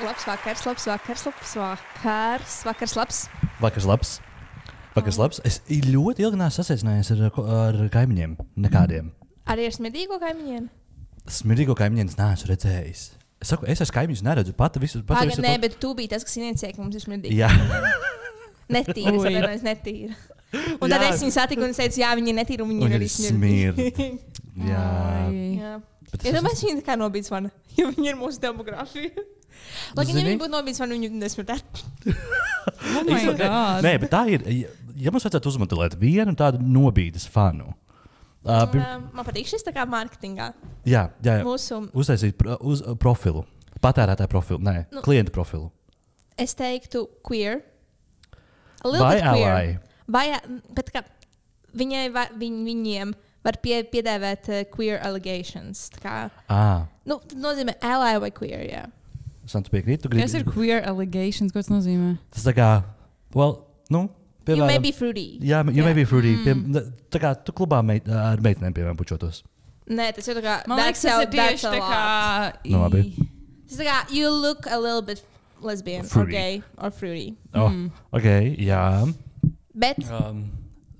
Labs vakars, labs vakars, labs vakars, vakars labs. Vakars labs. Vakars labs. Es ļoti ilgi neesmu sasveicinājies ar kaimiņiem. Nekādiem. Arī ar smidīgo kaimiņiem? Smirdīgo kaimiņiem neesmu redzējis. Es saku, es esmu kaimiņus neredzu. Visu nē, bet tu biji tas, kas inicijēja, ka mums ir smidīgi. Jā. Netīra, sabiedrības netīra. Un tad es viņu satiku un es teicu, jā, viņi ir netīri un viņi ir arī smirdīgi. Jā. Ja domāju, viņi tā kā nobīdz mani, jo viņi ir mūsu demogrāfija. Lai ja viņi būtu nobīdz mani, viņi nesmirdētu. Oh my God. Nē, bet tā ir, ja mums vajadzētu uzmodelēt vienu tādu nobīdes fanu. Man patīk šis tā kā marketingā. Jā. Mūsu... Uztaisīt profilu. Patērētāju profilu. Nē, klientu profilu. Es teiktu queer. Vai ally? Vai, bet kā viņiem var piedēvēt queer allegations. Tā kā, tad nozīmē ally vai queer, jā. Santu piekrīt. Kas ir queer allegations? Ko tas nozīmē? Tas tā kā, piemēram, you may be fruity. Jā, you may be fruity. Tā kā tu klubā ar meitenēm, piemēram, pučotos. Nē, tas ir tā kā, man liekas, tas ir tieši tā kā... No, labi. Tas tā kā, you look a little bit lesbian fruity. Or gay or fruity. Ok, jā. Bet...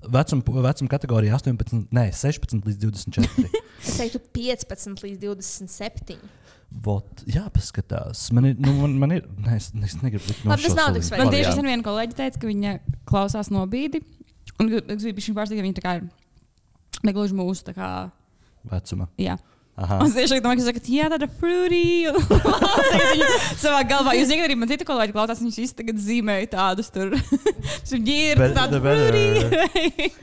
Vecuma kategorija 16 līdz 24. Es teiktu 15 līdz 27. Jā, paskatās. Man ir es negribu likt no tas nav tik svarīgi. Man tieši sen viena kolēģi teica, ka viņa klausās Nobīdi. Un es biju šim pārsteigta, ka viņa tā kā ir negluži mūsu tā kā... Vecuma. Jā. Aha. Un es tieši domāju, ka sakat, jā, tāda fruity. Savā galvā. Jūs zināt, arī man cita kolēģi klausās, viņas visi tagad zīmēja tādus tur. Viņi ir tādi fruity.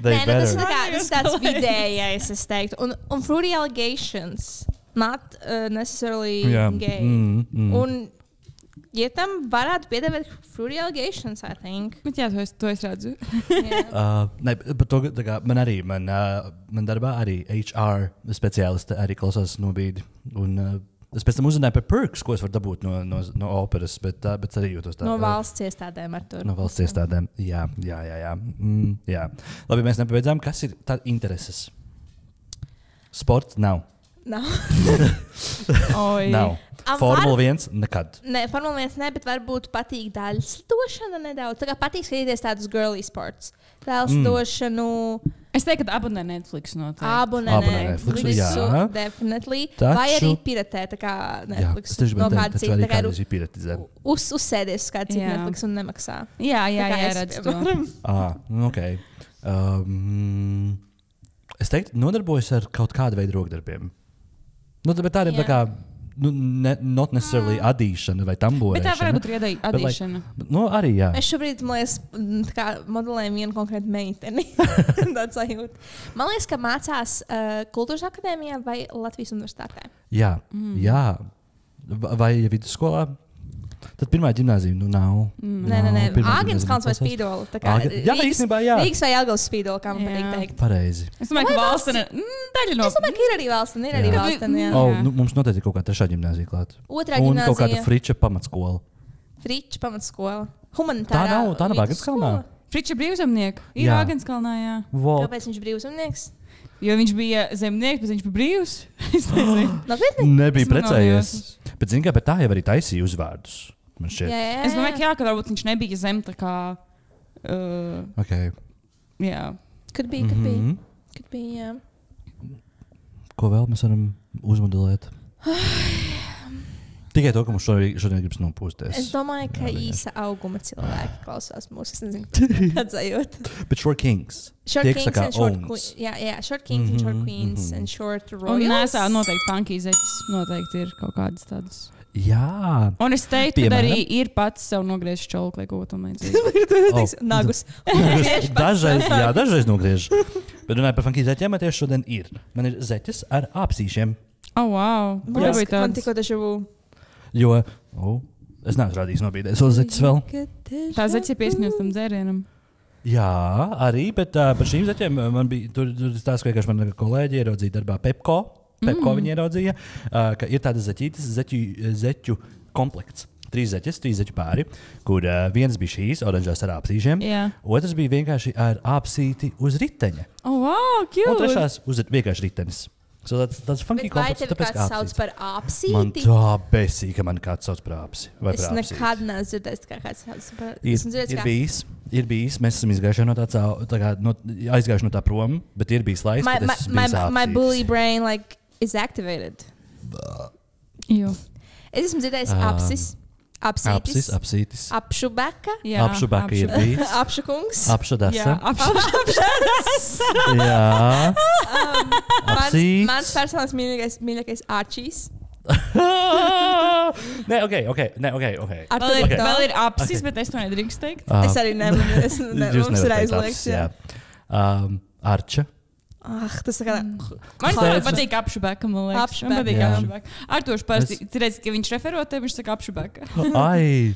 Nē, tas ir tāds vidējais, es teiktu. Un fruity allegations. Not necessarily gay. Un, ja tam varētu piedēvēt fruity allegations, I think. Bet jā, to es redzu. Ne, bet to, kā, man darbā arī HR speciālisti arī klausās Nobīdi. Un es pēc tam uzzināju par perks, ko es varu dabūt no operas, bet arī jūtos tā. No valsts iestādēm ar to. No valsts iestādēm, jā. Jā. Labi, mēs nepabeidzām. Kas ir tā intereses? Sports nav. Nav. Nav. Formula 1 nekad. Nē, Formula 1 ne, bet varbūt patīk daļslidošana nedaudz. Tā kā patīk skatīties tādus girly sports. Daļslidošanu. Es teiktu, ka abonē Netflix noteikti. Abonē Netflix. Jā. Definitely. Taču... Vai arī piratē, tā kā Netflix. Jā, no kāda cita. Tā kā ir piratizēt. Uzsēdies uz kādu citu Netflix un nemaksā. Jā, redz to. Ok. Es teiktu, nodarbojos ar kaut kādu veidu rokdarbiem. Bet tādiem tā kā, not necessarily adīšana vai tamborēšana. Bet tā varētu būt adīšana. Arī jā. Es šobrīd, man liekas, modelēju vienu konkrētu meiteni. Tāds sajūt. Man liekas, ka mācās Kultūras akadēmijā vai Latvijas universitātē. Jā. Vai vidusskolā? Tad pirmā ģimnāzija nav. Nē. Āgens kalns vai Spīdola. Jā, īstenībā jā. Rīgas vai Jelgavas Spīdola, kā man patīk teikt. Pareizi. Es domāju, ka Valstene daļa no... Es domāju, ka ir arī Valstene, jā. Mums noteikti ir kaut kā trešā ģimnāzija klāt. Otrā ģimnāzija. Un kaut kāda Friča pamatskola. Friča pamatskola. Humanitārā. Tā nav Āgens kalnā. Friča brīvzemnieki. Ir Āgens kalnā, jā. Kāpēc viņš brīvzemnieks? Jo viņš bija zemnieks, bet viņš bija brīvs. Nebija precējies. Bet zini, kā tā jau arī taisīja uzvārdus. Es domāju, ka varbūt viņš nebija zem tā kā... Ok. Jā. Could be, jā. Ko vēl mēs varam uzmodelēt? Tikai to, ka mums šodien gribas nopūsties. Es domāju, ka īsa auguma cilvēki klausās mūsu. Es nezinu, kāds sajūt. Bet short kings. Short kings and short queens. Jā, short kings and short queens and short royals. Un nesā noteikti funky zeķis. Noteikti ir kaut kādas tādas. Jā. Un es teiktu, ka arī ir pats sev nogriežs čolku, lai ko tam vajadzētu. Nagus. Dažreiz nogriež. Bet runāju par funky zeķiem, man tieši šodien ir. Man ir zeķis ar āpsīšiem. Wow. Man tikko taču... Jo, es neesmu rādījis Nobīdēs vēl zeķis vēl. Tā zeķis ir pieskaņots tam dzērienam. Jā, arī, bet par šīm zeķiem man bija, tur stāsts, ka vienkārši man kolēģi ieraudzīja darbā Pepko viņi ieraudzīja, ka ir tādas zeķu komplekts. 3 zeķu pāri, kur viens bija šīs oranžās ar āpsīšiem, otrs bija vienkārši ar āpsīti uz riteņa. Wow, cute! Un trešās uz vienkārši ritenis. So that's funky Vai komplekss, tevi tāpēc kāds sauc par apsīti? Man tā besīk, ka man kāds sauc par apsi. Vai Es par apsīti. nekad neesmu dzirdējis, kā kāds sauc par apsīti. Ir bijis, mēs esam izgājuši no aizgājuši no tā prom, bet ir bijis laiks, kad es biju apsītis. My bully brain like is activated. Jo. Es esmu dzirdējis apsis. Apsītis. Apsītis. Apšubeka. Apšubeka ir bijis. Apšukungs. Apšudasa. Apšudasa. Jā. Apsīts. Mans personīgais mīļākais Arčīs. Nē, ok. Vēl ir apsis, bet es to nedrīkst teikt. Es arī nevaru. Mums ir aizliegts. Arča. Tas tā kā... Man patīk apšubeka, man liekas. Man patīk apšubeka. Artūrs parasti, redz, ka viņš refero tev, viņš saka apšubeka. Ai!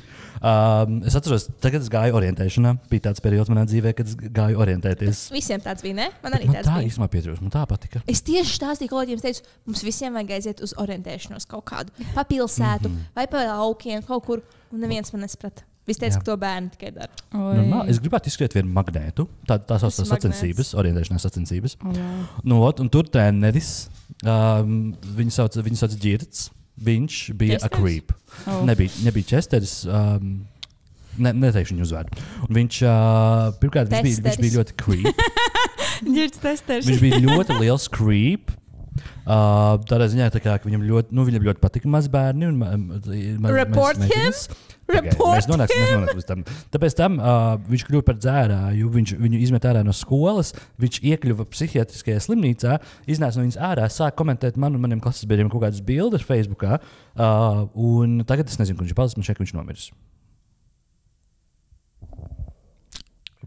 Es atceros, tagad es gāju orientēšanā. Bija tāds periods manā dzīvē, kad es gāju orientēties. Visiem tāds bija, ne? Man arī tāds bija. Tā īstenībā pietrūst, man tā patika. Es tieši stāstīju kolēģiem, teicu, mums visiem vajag aiziet uz orientēšanos kaut kādu. Pa pilsētu vai pa laukiem, kaut kur. Un neviens man nesprata. Visi teica, ka to bērni tikai dara. Es gribētu izskriet vienu magnētu. Tā sauc sacensības, orientēšanās sacensības. Un tur treneris, viņu sauc Ģirts. Viņš bija a creep. Nebija Česteris. Neteikšu viņu uzvārdu. Un viņš, pirmkārt, viņš bija ļoti creep. Ģirts testeris. Viņš bija ļoti liels creep. Tādā ziņā, ka viņam ļoti patika maz bērni. Report him? Mēs nonāksim līdz tam. Tāpēc viņš kļuva par dzērāju, viņu izmet ārā no skolas, viņš iekļuva psihiatriskajā slimnīcā, iznāca no viņas ārā, sāk komentēt man un maniem klases biedriem kaut kādas bildes Facebookā, un tagad es nezinu, kur viņš ir palicis, man šeit viņš nomiris.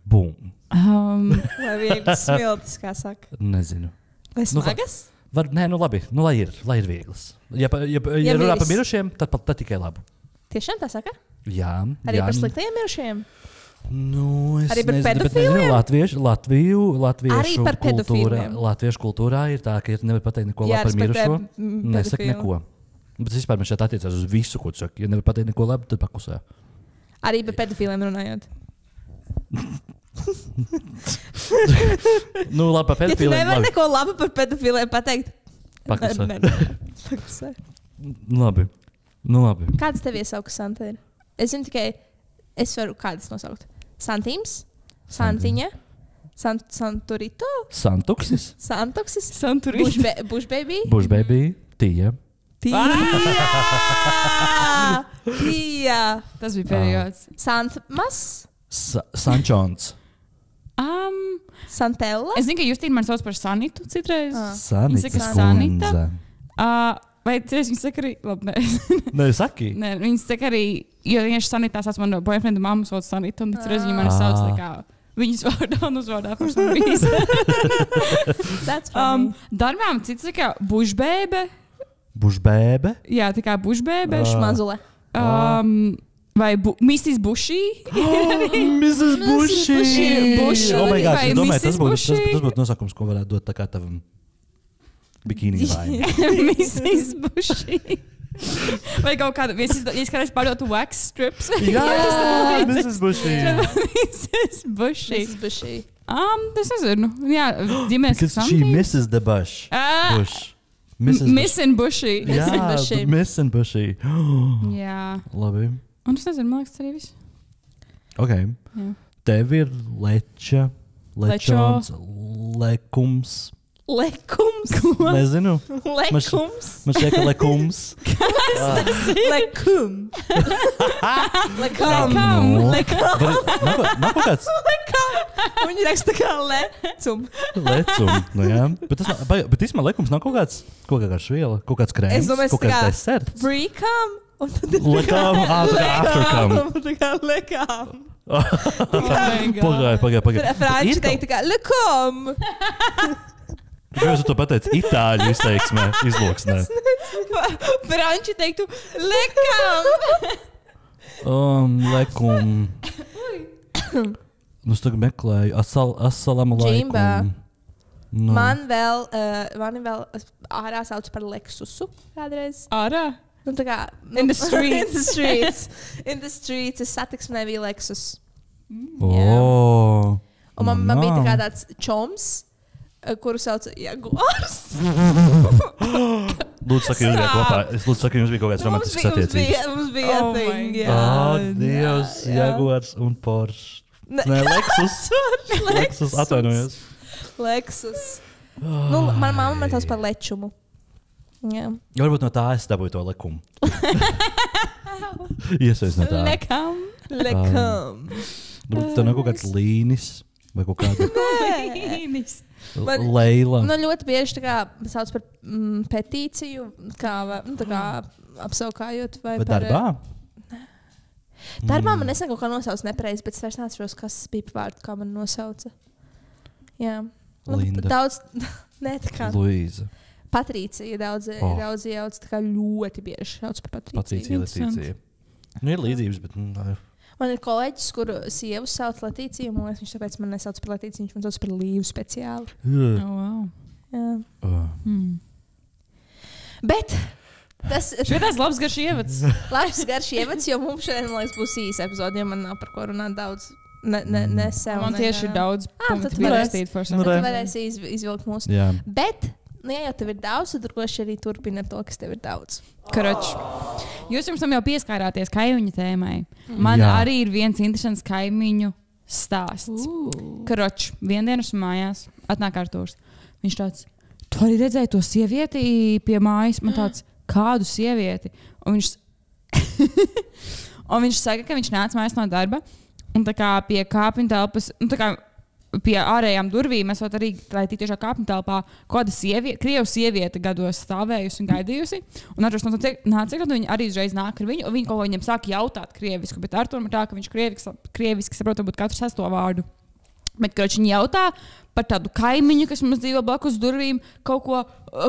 Bum. Vai viegli smiltis, kā saka? Nezinu. Vai smagas? Nē, labi, lai ir vieglas. Ja runā par mirušiem, tad tikai labu. Tiešām tā saka? Jā. Arī par sliktajiem mirušiem? Es arī par nezinu, pedofīliem? Latviešu kultūrā ir tā, ka ja tu nevari pateikt neko labu par mirušo, nesaki neko. Bet vispār man šeit attiecās uz visu, ko tu saki. Ja nevari pateikt neko labu, tad paklusē. Arī par pedofīliem runājot. Labi, par pedofīliem. Ja tu nevari neko labu par pedofīliem pateikt, paklusē. Labi. Kāds tev iesauka Santa ir? Es zinu tikai, es varu kādas nosaukt. Santīms, Santiņa, Santurito, Santuksis, Bushbaby, Tija. Tija. Tas bija periods. Santmas, Sančons. Santella. Es zinu, ka Justīna man sauc par Sanitu citreiz. Sanita. Vai citreiz viņi saka arī, labi, Nē, saki. Nē, viņi saka arī, jo vienkārši Sanitā sauc manu boyfriendu mammu sauc Sanitu, un citreiz viņi mani sauc tā kā viņas vārdā un uzvārdā par some reason. That's funny. Darbām cits saka bušbēbe. Bušbēbe? Jā, tā kā bušbēbe. Bušmazule. Vai Mrs. Bushī? Mrs. Bushī! Oh my God, es domāju, tas būtu nosaukums, ko varētu dot tā kā tavam bikīni vai. Mrs. Bushī. Vai kaut kāda, ja es kādreiz pārdotu wax strips. Jā, Mrs. Bushī. Mrs. Bushī. Es nezinu. Jā, ģimenes Because she misses the bush. Bush. Missing Bushī. Jā, Missing Bushī. Jā. Labi. Un es nezinu, man liekas, tas arī viss. Ok. Jā. Tev ir lečons, lekums. Lekums. Nezinu. Lekums. Man šķiet, ka lekums. Lekum. Lekam. Nav kaut kāds. Viņi raksta kā lecum. Lecum, jā. Bet īstenībā lekums nav kaut kāds viela, kaut kāds krēms, kaut kāds deserts. Free-cum. Lekām, tā kā aftercum. Tā kā lekām. Pagāj. Franči teikt tā kā lekum. Kāpēc tu to pateici itāļu izloksnē? Franči teiktu lekam. Lekum. Es tagad meklēju. Assalamu alaikum. Man vēl ārā sauc par Lexusu kādreiz. Ārā? Tā kā In the streets. In the streets. Es satiksmē bija Lexus. Oh. Un man bija tā kā tāds čoms. kuru sauc Jaguars. Lūdzu, saka, jums bija kopā. Es lūdzu, saka, jums bija kaut kāds romantisks attiecības. Mums bija thing, Dievs, Jaguars un Porsche. Nē, Lexus, atvainojos. Lexus. Nu, man mamma man tās par lečumu. Jā. Varbūt no tā es dabūju to lekumu. Iesveic no tā. Lekam. Tev nav kaut kāds līnis vai kaut kāda Līnis. Leila. Nu, ļoti bieži tā kā sauc par petīciju, tā kā apsaukājot vai par... darbā? Darbā man nesen kaut kā nosauc nepareizi, bet es vairs neatceros, kas bija vārdu, kā man nosauca. Jā. Linda. Daudz, ne tā kā... Luīza. Patricija daudz jauc, tā kā ļoti bieži sauc par Patriciju. Letīcija. Nu, ir līdzības, bet... Man ir kolēģis, kuru sievu sauc Letīciju, un viņš tāpēc man nesauc par Letīciju, viņš man sauc par Līvu speciāli. Wow. Jā. Bet tas ir tāds labs garš ievads. Labs garš ievads, jo mums šodien, man liekas, būs īsa epizode, jo man nav par ko runāt daudz. Ne sev. Man tieši ir daudz punktu pierakstīt. Tad varēsi izvilkt mūsu. Jā. Bet, ja jau tev ir daudz, tad droši arī turpina to, kas tev ir daudz. Karoč. Jūs jums tam jau pieskārāties kaimiņu tēmai. Man arī ir viens interesants kaimiņu stāsts. Karoč, viendienas mājās atnāk Artūrs. Viņš tāds, tu arī redzēji to sievieti pie mājas? Man tāds, kādu sievieti? Un viņš saka, ka viņš nāca mājās no darba. Un tā kā pie kāpņu telpas, tā kā pie ārējām durvīm, esot arī, lai tiešā kāpņu telpā, kāda krievu sieviete gados stāvējusi un gaidījusi. Un Arturs nāca, un viņi arī uzreiz nāk ar viņu, un viņi kaut ko viņam sāka jautāt krievisku, bet Arturam ir tā, ka viņš krieviski saprot, varbūt katru sesto vārdu. Bet, kad viņi jautā par tādu kaimiņu, kas mums dzīvo blakus durvīm, kaut ko,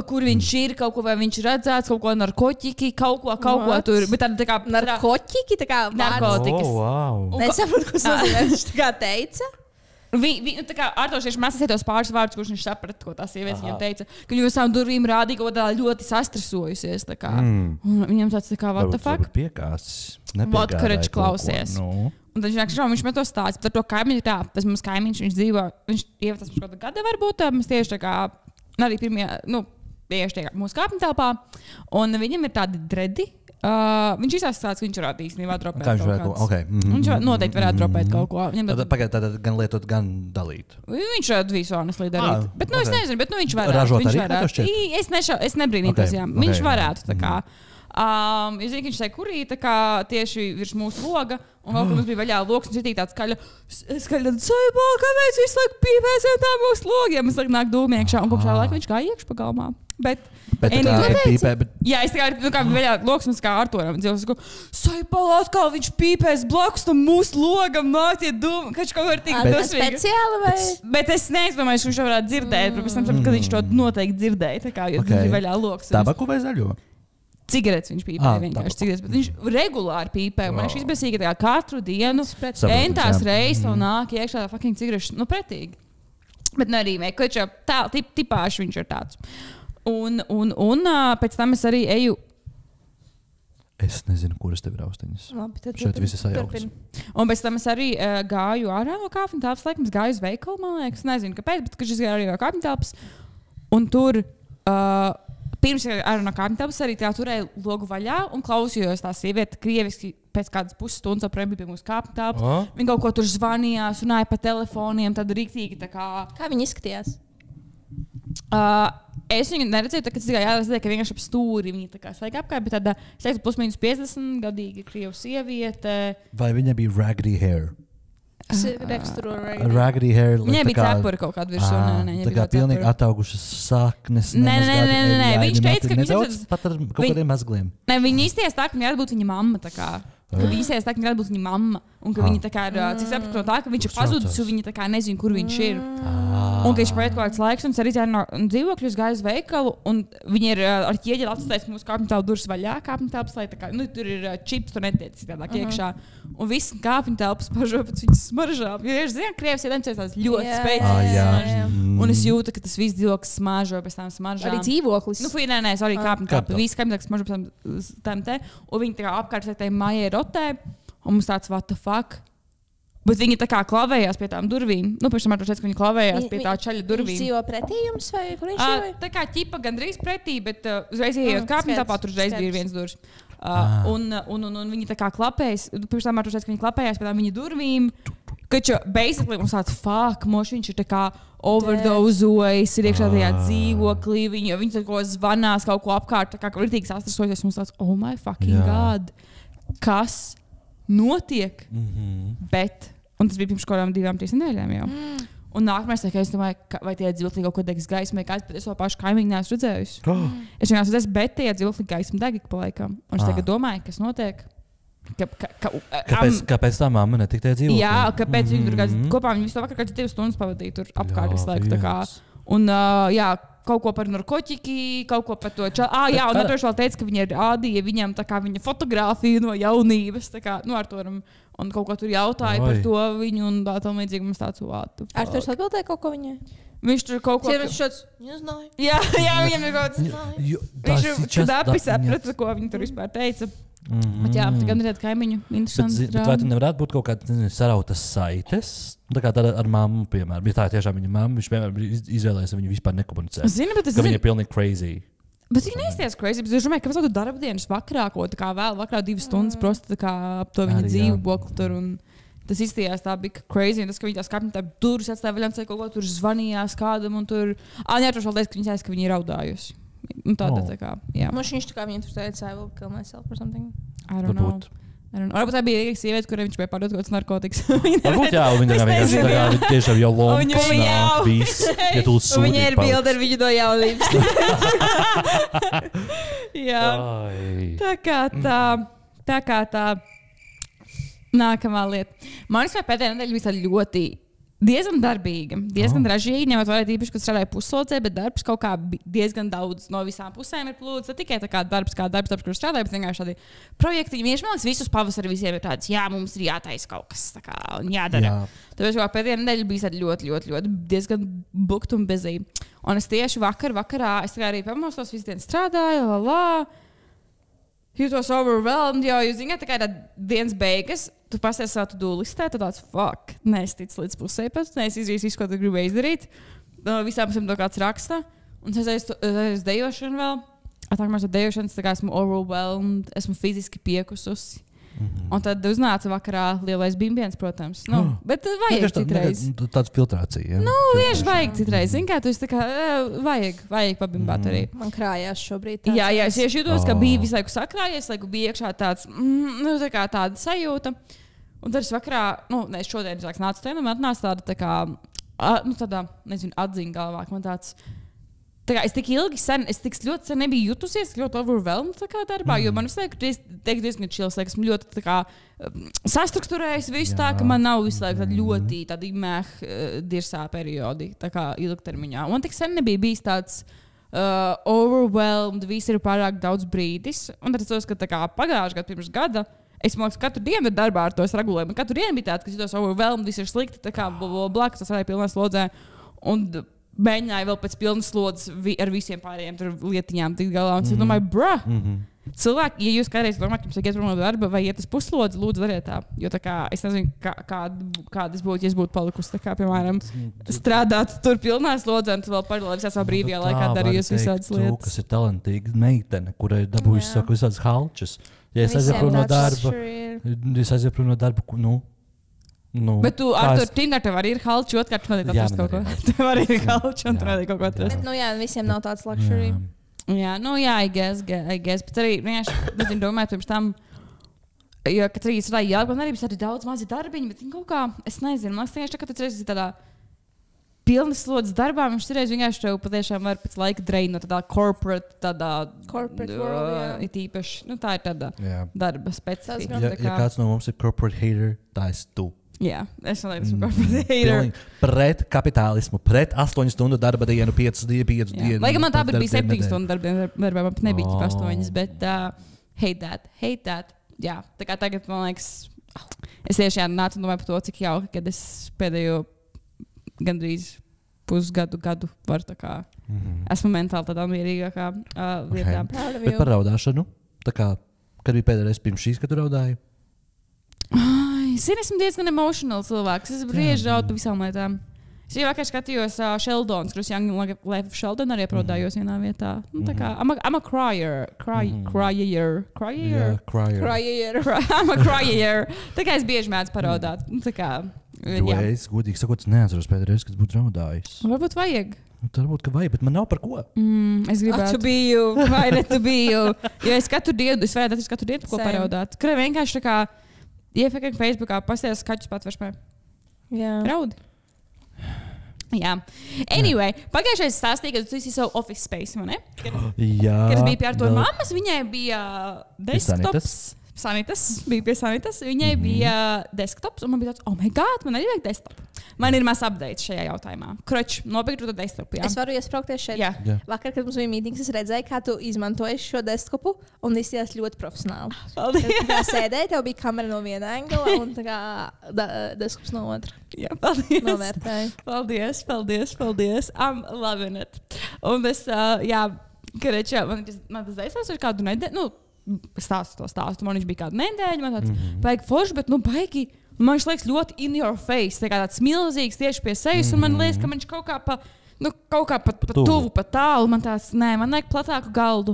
kur viņš ir, kaut ko, vai viņš ir redzēts, kaut ko narkoķiki, kaut ko tur. Bet tā kā... Narkoķiki? Tā kā narkotikas. Wow. Nesaprotu, ko viņš tā kā teica. Tā kā Arturs tieši mēs esam tos pāris vārdus, kurš viņš saprata, ko tā sieviete viņam teica. Ka viņa savām durvīm rādīja, ka tā ļoti sastresojusies. Un viņam tāds, what the fuck? Varbūt piekāsts. Vodkaračs klausies. Un tad viņš met to stāst par to kaimiņu. Tas mums kaimiņš, viņš dzīvo, viņš ievatas mums kaut kādā gada varbūt. Mēs tieši tā kā, arī pirmie, tieši tā kā mūsu kāpņu telpā. Un viņam ir tādi dredi. Viņš izstāsta, ka viņš varētu īstenībā dropēt kaut ko. Viņš noteikti varētu dropēt kaut ko. Tad gan lietot, gan dalīt. Viņš varētu visu honestly darīt. Bet, es nezinu, bet viņš varētu. Ražot arī, es nebrīnītos, jā. Viņš varētu, tā kā. Es zinu, ka viņš kurī tieši virs mūsu loga, un vēl, kad mums bija vaļā loks, un šitī tāds skaļa, saibā, kāpēc visu laiku pīpēsim tā mūsu logiem? Mums nāk dūmi iekšā, un kopš tā laika viņš kā iekš pagalmā. Bet jā, es kā vaļā loks, un kā Arturam dzīvos, saibā, atkal viņš pīpēs blakus tam mūsu logam, nāk tie dūmi, ka viņš kaut var tik dusmīgi. Speciāli vai? Bet es neizdomāju, ka viņš varētu dzirdēt, bet pēc tam sapratu, ka viņš to noteikti dzirdēja, tā kā, jo bija vaļā loks. Tabaku vai zaļo? Cigaretes viņš pīpēja, vienkārši cigaretes, bet viņš regulāri pīpēja. Man šis bija sīka, katru dienu, entās reizes, un nāk iekšā tā fucking cigaretes, pretīgi. Bet arī mēk, tā tipāši viņš ir tāds. Un pēc tam es arī eju. Es nezinu, kuras tev ir austiņas. Labi, tad šeit viss ir sajaukts. Un pēc tam es arī gāju ārā no kāpņu telpas, laikam es gāju uz veikalu, man liekas, nezinu, kāpēc, bet kad es gāju arī no kāpņu telpas. Un tur... Pirms ar no kāpņu telpas arī turēja logu vaļā un klausījos tā sieviete krieviski pēc kādas pusstundas aprēm bija pie mūsu kāpņu telpas. Viņa kaut ko tur zvanījās, runāja pa telefoniem, tad rīktīgi tā kā... Kā viņa izskatījās? Es viņu neredzēju, kad es tikai redzēju, ka vienkārši ap stūri viņa tā kā staigā apkārt, bet tāda, es teiktu, plus-minus 50 gadīga krievu sieviete. Vai viņa bija raggedy hair? Raggedy hair. Viņai bija cepuri kaut kāda virsū. Tā kā pilnīgi ataugušas saknes. Nē. Viņš teica, ka viņš pat ar kaut kādiem mazgliem. Nē, viņa izties tā, ka viņa varētu būt viņa mamma. Viņa izties tā, ka viņa varētu būt viņa mamma. Un ka viņa tā kā, cik sapratu no tā, ka viņš ir pazudis, un viņa tā kā nezina, kur viņš ir. Un ka viņš paiet kaut kāds laiks, un es arī dzēru no dzīvokļus, gāju uz veikalu, un viņi ir ar ķieģeli atstājis mūsu kāpņu telpu durvis vaļā, kāpņu telpas, lai tā kā, tur ir čips, tur netiec citādāk iekšā. Un viss kāpņu telpas pažo pēc viņas smaržām. Jo es zinu, krievs iedēm tāds ļoti spēcīgs smaržām. Un es jūtu, ka tas viss dzīvoklis smaržo pēc tām smaržām. Arī dzīvoklis? Nē, arī kāpņu telpa. Viss kāpņu telpas smaržo pēc tām te. Un viņi tā kā apkārt tai mājai rotē. Un mums tāds, what the fuck? Bet viņi tā kā klavējās pie tām durvīm. Nu, pēc tam ar to teicu, ka viņi klavējās pie tā čaļa durvīm. Viņš dzīvo pretī jums vai kur viņš dzīvoja? Tā kā ķipa gandrīz pretī, bet uzreiz iejot kāpņu tāpā, tur uzreiz bija viens durvis. Un viņi tā kā klapējas, pēc tam ar to teicu, ka viņi klapējās pie tām viņa durvīm. Kaču, basically, mums tāds viņš ir tā kā overdozojis, ir iekšā tajā dzīvoklī, viņi tā ko zvanās kaut ko apkārt, tā kā rītīgi sastrasoties, mums tāds, oh my fucking god, kas notiek? Bet, un tas bija pirms kādām 2-3 nedēļām jau. Un nākamais, ka es domāju, vai tie dzīvokļi kaut ko degs gaismai, bet es to pašu kaimiņu neesmu redzējusi. Es vienkārši redzēju, bet tie dzīvokļi gaisma deg ik pa laikam. Un es tagad domāju, kas notiek. Kāpēc tā mamma netika tie dzīvokļi? Jā, kāpēc viņi tur kopā, viņi visu vakar 2 stundas pavadīja tur apkārt visu laiku. Un jā, kaut ko par narkotiku, kaut ko par to čālu. Jā, un Natāša vēl teica, ka viņa rādīja viņam tā kā viņa fotografiju no jaunības, tā kā, nu, Arturam, un kaut ko tur jautāja par to viņu, un tā tam līdzīgi mums tāds vātu. Arturs atbildēja kaut ko viņai? Viņš tur kaut ko... Viņš šāds, nezināju. Jā, viņam ir kaut kas... Viņš tur dapi saprata, ko viņi tur vispār teica. Bet jā, tā gan ir tāda kaimiņu interesanti. Bet vai tu nevarētu būt kaut kāda sarautas saites? Tā kā tāda ar mammu, piemēram. Ja tā ir tiešām viņa mamma, viņš piemēram izvēlējas, ka viņa vispār nekomunicē. Zini, bet ka viņa ir pilnīgi crazy. Bet viņa neizties crazy, bet es domāju, ka kāpēc tu darba dienas vakarā, ko tā kā vēl vakarā 2 stundas prosti tā kā ap to viņa dzīvu bokli tur un tas izstījās tā bija crazy, un tas, ka viņi tās kāpņu tā durvis atstāja vaļā, un kaut ko tur zvanījās kādam un tur... Nē, vēl teica, ka viņa teica, ka viņa ir raudājusi. Un tāda tā kā, jā. Viņš tā kā viņa tur teica, I will kill myself or something. I don't know. Varbūt tā bija Rīgas sieviete, kurai viņš bija pārdot kaut kāds narkotikas. Varbūt jā, un viņa vienkārši tā kā tiešām jau lompas nāk viss, ja tu sūdīt. Viņa ir bilde ar viņu no jaunības. Jā. Tā kā tā. Nākamā lieta. Man vispār pēdējā nedēļa bija tāda ļoti diezgan darbīga, diezgan ražīga, ņemot vērā īpaši, ka strādāju pusslodzē, bet darbs kaut kā diezgan daudz no visām pusēm ir plūds. Ne tikai tā kā darbs, kur strādāju, bet vienkārši tādi projekti. Viņš man liekas, visus pavasarī visiem ir tāds, jā, mums ir jātaisa kaut kas tā kā un jādara. Jā. Tāpēc pēdējā nedēļa bija ļoti diezgan booked un busy. Un es tieši vakarā, es arī pamostos, visu dienu strādāju, jūtos overwhelmed, jo jūs zināt, tā kā ir dienas beigas, tu pasties savu to-do listē, tad tāds, fuck, neestic līdz pusē pēc, neesizdarījis visu, ko tu gribēji izdarīt. Visām pusēm to kāds raksta. Un es aiz dejošanu vēl. Atnākamās ar dejošanas, tā kā esmu overwhelmed, esmu fiziski piekususi. Un tad uznāca vakarā lielais bimbiens, protams. Nu, bet vajag citreiz. Tāds filtrācija. Ja? Nu, vienkārši vajag citreiz. Zini, kā tu esi tā kā, vajag pabimbāt arī. Man krājās šobrīd. Jā, es jūtos, ka bija visu laiku sakrājies, laiku bija iekšā tāds, tā kā tāda sajūta. Un tad es vakarā, es šodien nācu te, un man atnāca tāda, tā kā, tāda, nezinu, atziņa galvā, ka man tāds, tā kā es tik ļoti sen nebiju jutusies, ļoti overwhelmed tā kā darbā, jo man visu laiku diezgan čils, esmu ļoti tā kā sastrukturējis visu tā, ka man nav visu laiku ļoti tādi dirsā periodi, tā kā ilgtermiņā. Un tik sen nebija bijis tāds overwhelmed, visi ir pārāk daudz brīdis, un tad es tos, ka tā kā pagājušajā gadu pirms gada, es māku katru dienu darbā ar to regulējumu. Katru dienu bija tāds, ka es jūtos overwhelmed, viss ir slikti, tā kā blakus, tas arī pilnā slodzē. Un mēģināju vēl pēc pilnas slodzes ar visiem pārējiem lietiņām tikt galā. Un es domāju, cilvēki, ja jūs kādreiz domājat, ka jums vajag iet prom no darba vai iet uz puslodzi, lūdzu, dariet tā. Jo tā kā es nezinu, kāda es būtu, ja es būtu palikusi, tā kā, piemēram, strādāt tur pilnā slodzē un tu vēl paralēli visā savā brīvajā laikā darījus visādas lietas. Tu, kas ir talantīga meitene, kurai dabūjusi visādas halčas. Ja es aizietu no darba, bet tu ar to tīnā tev arī ir halči, otrkārt tu nedēļ atrast kaut ko. Tev arī ir halči un tu nedēļ kaut ko atrast. Bet, visiem nav tāds luxury. Jā, I guess. Bet arī, nezinu, domājot pirms tam, jo, kad arī strādāju Jālgavā, man arī bija arī daudz mazi darbiņi, bet viņi kaut kā, es nezinu, man liekas, ka tu reiz tādā pilnas slodzes darbā, viņš reiz vienkārši tev patiešām var pēc laika dreina no tādā corporate world, it īpaši, tā ir tāda darba specifika. Ja kāds no mums ir corporate hater, tā esi tu. Jā, es esmu corporate hater. Pret kapitālismu, pret 8 stundu darba dienu, 5 dienu. Lai gan man tā bija 7 stundu darba, man pat nebija 8, bet hate that. Jā, tā kā tagad, man liekas, es tieši nācu un domāju par to, cik jauki, kad es pēdējo gandrīz pusgadu varu tā kā esmu mentāli tādā mierīgākā lietā. Bet par raudāšanu, tā kā, kad bija pēdējais pirms šīs, kad tu raudāji? esmu diezgan emotional cilvēks. Es brieži raudu visām lietām. Es jau vakar skatījos Sheldons, kurus Young Life of Sheldon arī prodājos vienā vietā. Nu, tā kā, I'm a crier. Crier. I'm a crier. Tā kā es bieži mēdzu paraudāt. Tā kā, es godīgi sakot, neatceros pēdējā reize, kad būtu raudājis. Varbūt vajag. Varbūt, ka vajag, bet man nav par ko. Es gribētu. Tu biju. Vai ne tu biju? Jo es katru dienu par ko paraudāt. Kur vienkārši tā kā iefekti Facebookā pasties skaķus patveršmē. Jā. Raudi. Jā. Anyway, pagājušais stāstīja, ka tu esi savu office space, vai ne? Jā. Kad es biju pie ar to mammas, viņai bija desktops. Sanitas, bija pie Sanitas. Viņai bija desktops, un man bija tāds, oh my god, man arī vajag desktop. Man ir maz updates šajā jautājumā. Kroč, nopirktu to desktopu, jā. Es varu iesprāgties šeit. Jā. Vakar, kad mums bija mītings, es redzēju, kā tu izmantoji šo desktopu, un izties ļoti profesionāli. Paldies. Kā sēdēji, tev bija kamera no viena angla, un tā kā desktops no otra. Jā, paldies. Novērtēju. Paldies. I'm loving it. Un es, jā, kroč, man tas desktops ir kādu nedēļu, stāstu. Man viņš bija kādu nedēļu, man tāds baigi forši, bet baigi, man viņš liekas ļoti in your face, tā kā tāds milzīgs tieši pie sejas, un man liekas, ka viņš kaut kā pa tuvu, pa tālu, man tāds, nē, man vajag platāku galdu.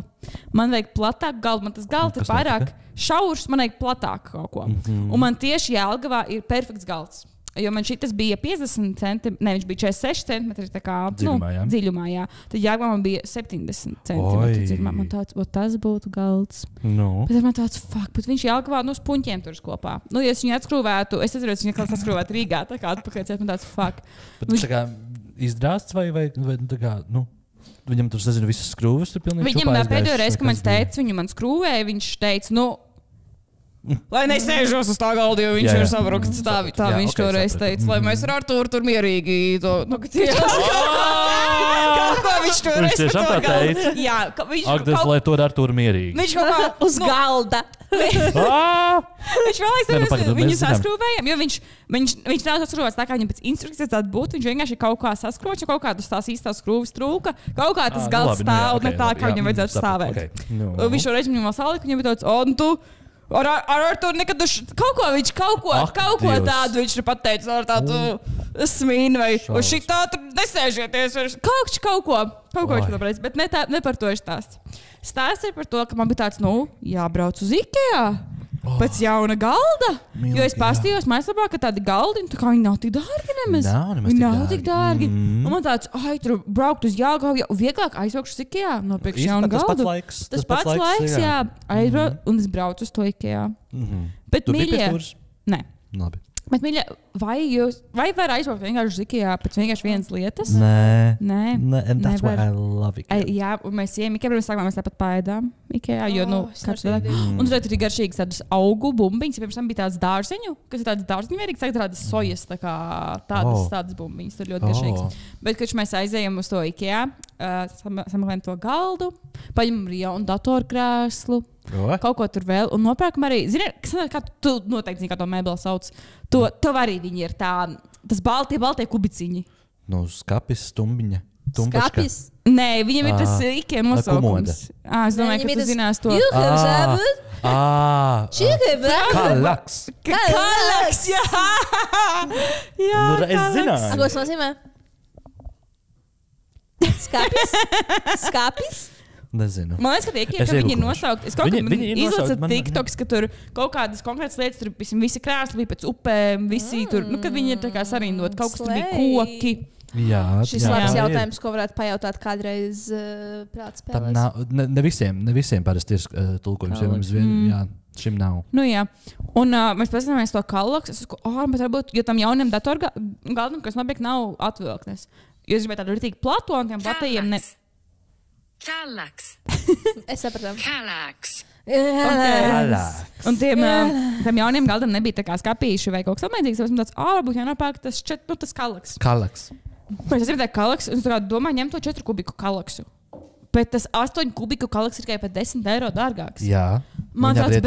Man tas galds ir pārāk šaurs, man vajag platāku kaut ko. Un man tieši Jelgavā ir perfekts galds. Jo man šitas bija 50 centimetri, ne, viņš bija 46 centimetri, tā kā dziļumā, jā. Tad Jelgavā man bija 70 centimetri dziļumā. Man tāds, tas būtu galds. Bet man tāds, bet viņš Jelgavā uz puņķiem tur kopā. Ja es viņu atskrūvētu, es atceros, viņa kāds atskrūvētu Rīgā, tā kā atpakaļ, man tāds, Bet viņš tā kā izdrāsts vai tā kā, viņam tur, nezinu, visas skrūves tur pilnīgi Viņam pēdējo reizi, kad man teica, viņu man skrūvēja, viņš teica, lai nesēžos uz tā galda, jo viņš ir sabrukts. Tā viņš toreiz teica, lai mēs ar Artūru tur mierīgi to, kaut ko viņš toreiz par to galda. Jā, Agnes, lai tur Artūru mierīgi. Viņš kaut kā uz galda. Viņš vēlēs viņu saskrūvējam, jo viņš nav saskrūvēts tā, kā viņam pēc instrukcijas tāda būtu. Viņš vienkārši kaut kā saskrūvēts, jo kaut kādas tās īstās skrūves trūka. Kaut kā tas galds stāv, ne tā, kā viņam vajadzētu stāvēt. Viņš toreiz viņam vēl salika, viņam bija tāds, ar Artūru nekad kaut ko tādu viņš ir pateicis, ar tādu smīnu vai uz šitā tur nesēžieties. Kaut ko viņš pateicis, bet ne par to ir stāsts. Stāsts ir par to, ka man bija tāds, jābrauc uz Ikea pēc jauna galda. Jo es pastījos mājaslapā, ka tādi galdi, tā kā viņi nav tik dārgi nemaz. Viņi nav tik dārgi. Un man tāds, tur braukt uz Jelgavu, vieglāk aizbraukšu uz Ikea, nopirkšu jaunu galdu. Tas pats laiks, jā. Aizbraucu, un es braucu uz to Ikea. Bet, mīļie, nē. Labi. Bet, mīļie, vai var aizbraukt vienkārši uz Ikea pēc vienkārši vienas lietas? Nē. And that's why I love Ikea. Jā, un mēs ejam Ikea, pirms sākumā mēs tāpat paēdām Ikea, jo, kāds vēl. Un tur ir garšīgs tādus augu bumbiņas, pirms tam bija tāds dārziņu, kas ir tāds dārziņu vērīgs, tagad tādas sojas, tā kā tādas bumbiņas, tur ļoti garšīgs. Bet, kad mēs aizējam uz to Ikea, sameklējam to galdu, paņemam arī jaunu datorkrēslu, kaut ko tur vēl, un nopērkam arī, kā tu noteikti zini, kā to mēbeli sauc, tev arī viņi ir tas baltie kubiciņi. Skapis, stumbiņa. Skapis? Nē, viņam ir tas Ikea nosaukums. Es domāju, ka tu zinās to. Kalaks, jā! Jā, es zināju. Ko tas nozīmē? Skapis? Nezinu. Man liekas, ka Ikea, ka viņi ir nosaukti. Es kaut kā izlasu TikToks, ka tur kaut kādas konkrētas lietas, tur visi krēsli bija pēc upēm, visi tur, kad viņi ir tā kā sarindot, kaut kas tur bija koki. Jā, šis labs jautājums, ko varētu pajautāt kādreiz prātspēlēs. Ne visiem parasti ir tulkojums. Šim nav. Jā. Un mēs pazinājāmies to kalaks. Es saku, bet varbūt, jo tam jauniem datorgaldam, kas nopiek nav atvilknes. Jo es gribēju tādu rītīgi platu un tiem platajiem Kalaks. Es sapratu. Kalaks. Un tiem jauniem galdam nebija tā kā skapīši vai kaut kas samēdzīgs. Es tāds, varbūt jānopērk tas kalaks. Mēs redzējām kalaks, un es domāju, ņem to 4 kubiku kalaksu. Bet tas 8 kubiku kalaks ir tikai par 10 eiro dārgāks. Jā. Man tāds,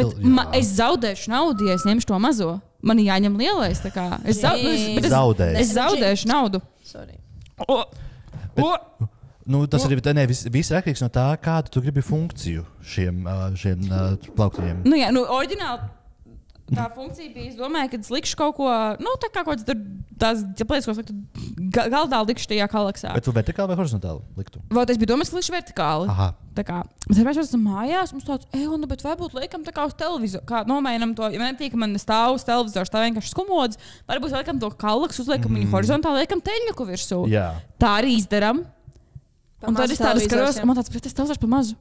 es zaudēšu naudu, ja es ņemšu to mazo. Man jāņem lielais, tā kā. Es zaudēšu naudu. Sorry. Tas arī viss atkarīgs no tā, kādu tu gribi funkciju šiem plauktiem. Oriģināli Tā funkcija bija, es domāju, ka es likšu kaut ko, tā kā kaut kāds tur, tās lietas, ko es liktu galdā likšu tajā Kallaxā. Bet tu vertikāli vai horizontāli liktu? Vot es biju domājis, ka likšu vertikāli. Aha. Tā kā, bet es esmu mājās, mums tāds, bet varbūt liekam tā kā uz televizoru, kā nomainam to, ja man nepatīk, ka man stāv uz televizors, tā vienkārši skumodz, varbūt liekam to Kallaxu, uzliekam viņu horizontāli, liekam teļņuku virsū. Jā. Tā arī izdaram. Un tad es tādu skatos, un man tāds, bet es televizors pa mazu.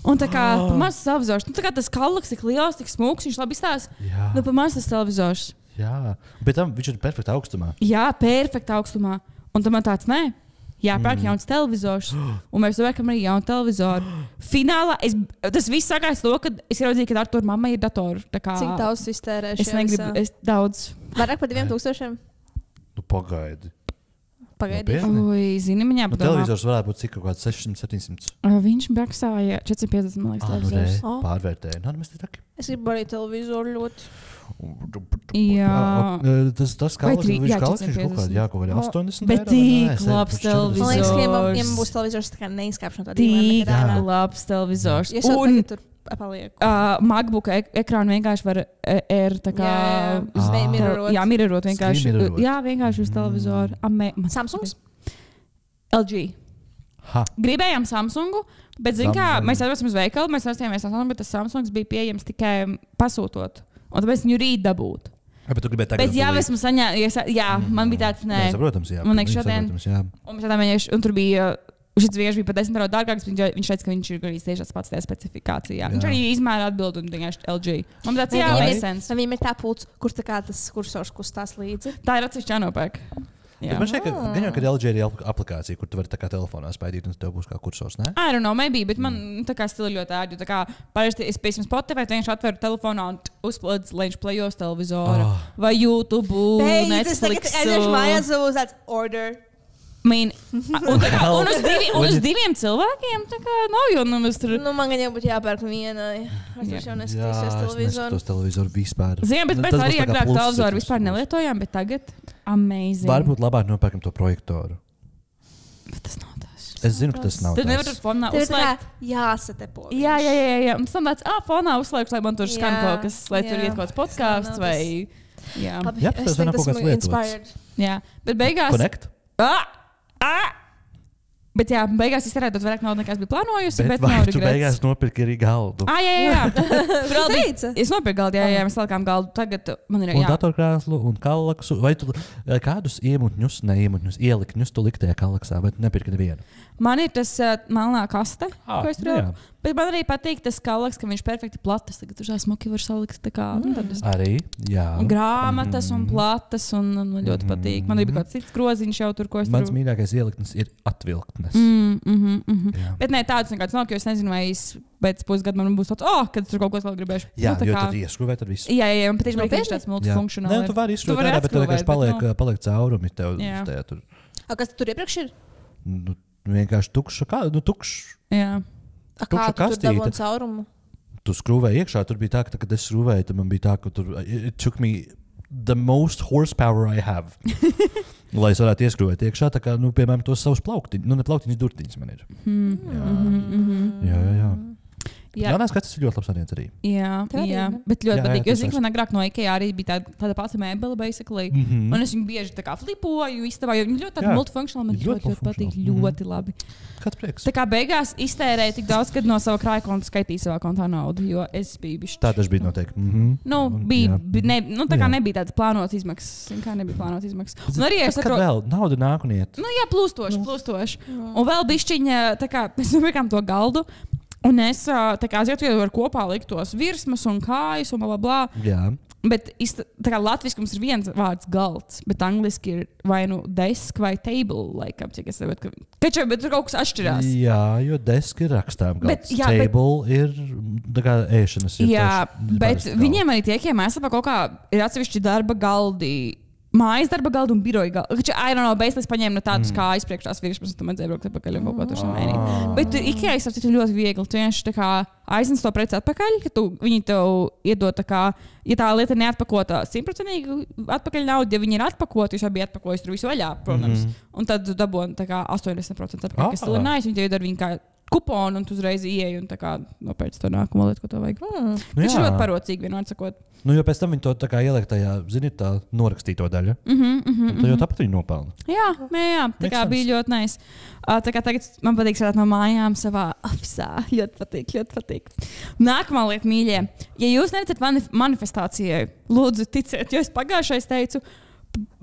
Un tā kā pamazs televizors, tā kā tas Kallax tik liels, tik smūgs, viņš labi izstās. Pamazs tas televizors. Jā, bet tam viņš ir perfekta augstumā. Jā, perfekta augstumā. Un tam man tāds, nē, jāpērk jauns televizors. Un mēs vērkam arī jaunu televizoru. Finālā, tas viss sākās to, kad es ieraudzīju, ka Artur mamma ir datoru. Cik daudz iztērēšu? Es negribu, daudz. Vairāk par 2000? Nu, pagaidi. Oi, zini, viņā padomā. Televizors varētu būt cik kaut kāds 600-700. Viņš maksāja 450, man liekas, televizors. Pārvērtēja. Es gribu arī televizoru ļoti. Jā. Tas Kallax, viņš kaut kādā 80. Bet tik labs televizors. Man liekas, ka ja man būs televizors, tā kā neizkāpšu no tā dīvaina. Tik labs televizors. Es jau tagad tur palieku. MacBook ekrānu vienkārši var tā kā mirrorot vienkārši. Jā, vienkārši uz televizoru. Samsungs? LG. Gribējām Samsungu, bet zin kā, mēs aizvācām uz veikalu, mēs nostājāmies Samsungu, bet tas Samsungs bija pieejams tikai pasūtot. Un tāpēc viņu rīt dabūt. Bet tu gribēji tagad. Bet jā, esmu saņēmis, man bija tāds, nē. Saprotams, jā. Man liekas šodien. Un tur bija... Šis vienkārši bija par 10 eiro dārgāks. Viņš teica, ka viņš ir arī tieši tas pats tajā specifikācijā. Viņš arī izmēra atbildi un vienkārši LG. Man tāds jāiesens. Viņam ir tā pults, kur tā kā tas kursors kustās līdzi. Tā ir atsevišķi jānopērk. Man šķiet, ka LG ir aplikācija, kur tu vari tā kā telefonā spēdīt un tev būs kā kursors, ne? I don't know, maybe, bet man tā kā stili ļoti ērti. Tā kā parasti es pēc Spotify vienkārši atveru telefonā un uzplodz, lai viņš playos televizoru. Vai YouTube, Netflix. Es mājās būs tāds order. Un uz diviem cilvēkiem tā kā nav jau nemaz tur. Man gan jau būtu jāpērk vienai. Es jau neskatīšos televizoru. Tos televizoru vispār. Zinu, bet pēc arī agrāk televizoru vispār nelietojām, bet tagad amazing. Varbūt labāk nopērkam to projektoru. Bet tas nav tas. Es zinu, ka tas nav tas. Tad nevar fonā uzslēgt. Jāsatepo. Jā. Un tas tāds, fonā uzslēgts, lai man tur skan kaut kas, lai tur iet kaut kāds podcasts vai... Jā, tas var kaut kāds lietots. Jā, bet beigās... Connect? Bet jā, beigās izsarādot vairāk naudas, nekā es biju plānojusi. Bet vai tu beigās nopirki arī galdu? Jā. Es nopirku galdu, jā, mēs salikām galdu. Tagad man ir un datorkrēslu un Kallaxu. Vai tu kādus ielikņus tu likti tajā Kallaxā, vai nepirki nevienu? Man ir tas melnā kaste, ko es tur. Bet man arī patīk tas Kallax, ka viņš perfekti platas. Tagad tur smuki var salikt tā kā. Arī, jā. Un grāmatas un platas un man ļoti patīk. Man arī bija kāds cits groziņš jau tur, ko es tur. Mans mīļākais ieliknis ir atvilktnes. Bet ne tāds nekāds nav, jo es nezinu, vai pēc pusgada man būs tāds, kad tur kaut ko vēl gribēšu. Jā, jo tad ieskrūvē tad viss. Jā, man patiešām ir tāds multifunkcionāls. Nē, tu vari izskrūvēt, bet tev vienkārši paliek caurumi tev tajā tur. Kas tur iepriekš ir? Vienkārši tukšs. Jā. Kā tu tur dabūji caurumu? Tu skrūvēji iekšā, tur bija tā, ka, kad es skrūvēju, tad man bija tā, ka tur it took me the most horsepower I have. Lai es varētu ieskrūvēt iekšā, tā kā, piemēram, tos savus plauktiņus. Ne plauktiņus, durtiņus man ir. Jā. Jā, nē, tas ir ļoti labs variants arī. Jā. Bet ļoti patīk. Es zinu, ka man agrāk no IKEA arī bija tāda pati mēbele, basically. Un es viņu bieži tā kā flipoju, istabā, jo viņi ļoti tādi multifunkcionāli. Man ļoti patīk, ļoti labi. Kāds prieks? Tā kā beigās iztērēju tik daudz, kad no sava krāja konta skaitīju savā kontā naudu, jo es biju bišķi. Tā tas bija noteikti. Tā kā nebija tāds plānots izmaksas. Kā nebija plānots izmaksas. Un arī es saprotu, vēl nauda nāk un iet. Jā, plūstoši. Un vēl bišķiņa, tā kā mēs nopirkām to galdu. Un es aizietu, ar kopā likt tos virsmas un kājas un blablabla. Jā. Bet latviski mums ir viens vārds galds, bet angliski ir vai nu desk vai table, laikam, cik es saprotu. Bet tur kaut kas atšķirās. Jā, jo desk ir rakstām galds. Table ir tā kā ēšanas. Jā, bet viņiem arī tie, ja mēs kaut kā ir atsevišķi darba galdi. Mājas darba galdu un biroja galdu. I don't know, beislis paņēma no tādas kājas priekšās virsmas, un tu man dzēbraukt atpakaļ un kaut ko tur šamainīt. Bet IKEA ir ļoti viegli. Tu vienkārši tā kā aiznes to preci atpakaļ, ka viņi tev iedod tā kā, ja tā lieta neatpakota 100% atpakaļ naudu, ja viņi ir atpakoti, jūs jau bija atpakojis tur visu vaļā, protams. Un tad tu dabūni tā kā 80% atpakaļ, kas stilinājis, viņi tev iedod viņu kā kuponu, un tu uzreiz ieeji un tā kā nopērci to nākamo lietu, ko tev vajag. Tas ir ļoti parocīgi, vienmēr sakot. Nu, jo pēc tam viņi to tā kā ieliek tajā, zini, tā norakstīto daļu. Tad jau tāpat viņi nopelna. Jā, tā kā bija ļoti nice. Tā kā tagad man patīk strādāt no mājām savā ofisā. Ļoti patīk. Nākamā lieta, mīļie. Ja jūs neticat manifestācijai, lūdzu ticiet, jo es pagājušais teicu,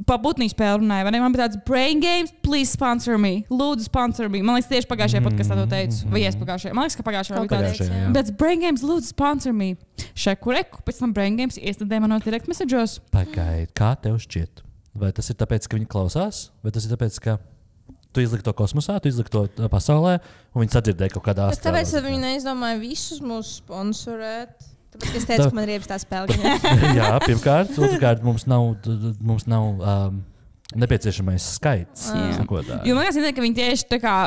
pa butnīšu spēli runāju, vai ne? Man bija tāds brain games, please sponsor me. Lūdzu sponsor me. Man liekas, tieši pagājušajā podkastā to teicu. Vai es pagājušajā? Man liekas, ka pagājušajā bija tāds. Tāds brain games, lūdzu sponsor me. Šeku reku, pēc tam brain games iestādē manos direct message'os. Pagaid, kā tev šķiet? Vai tas ir tāpēc, ka viņi klausās? Vai tas ir tāpēc, ka tu izliki to kosmosā, tu izliki to pasaulē, un viņi sadzirdēja kaut kādā astrālā? Tāpēc viņi neizdomāja visus mūs sponsorēt. Tāpēc es teicu, ka man ir iebis tā spēle. Jā, pirmkārt. Otrkārt, mums nav nepieciešamais skaits. Jo man liekas, ka viņi tieši tā kā,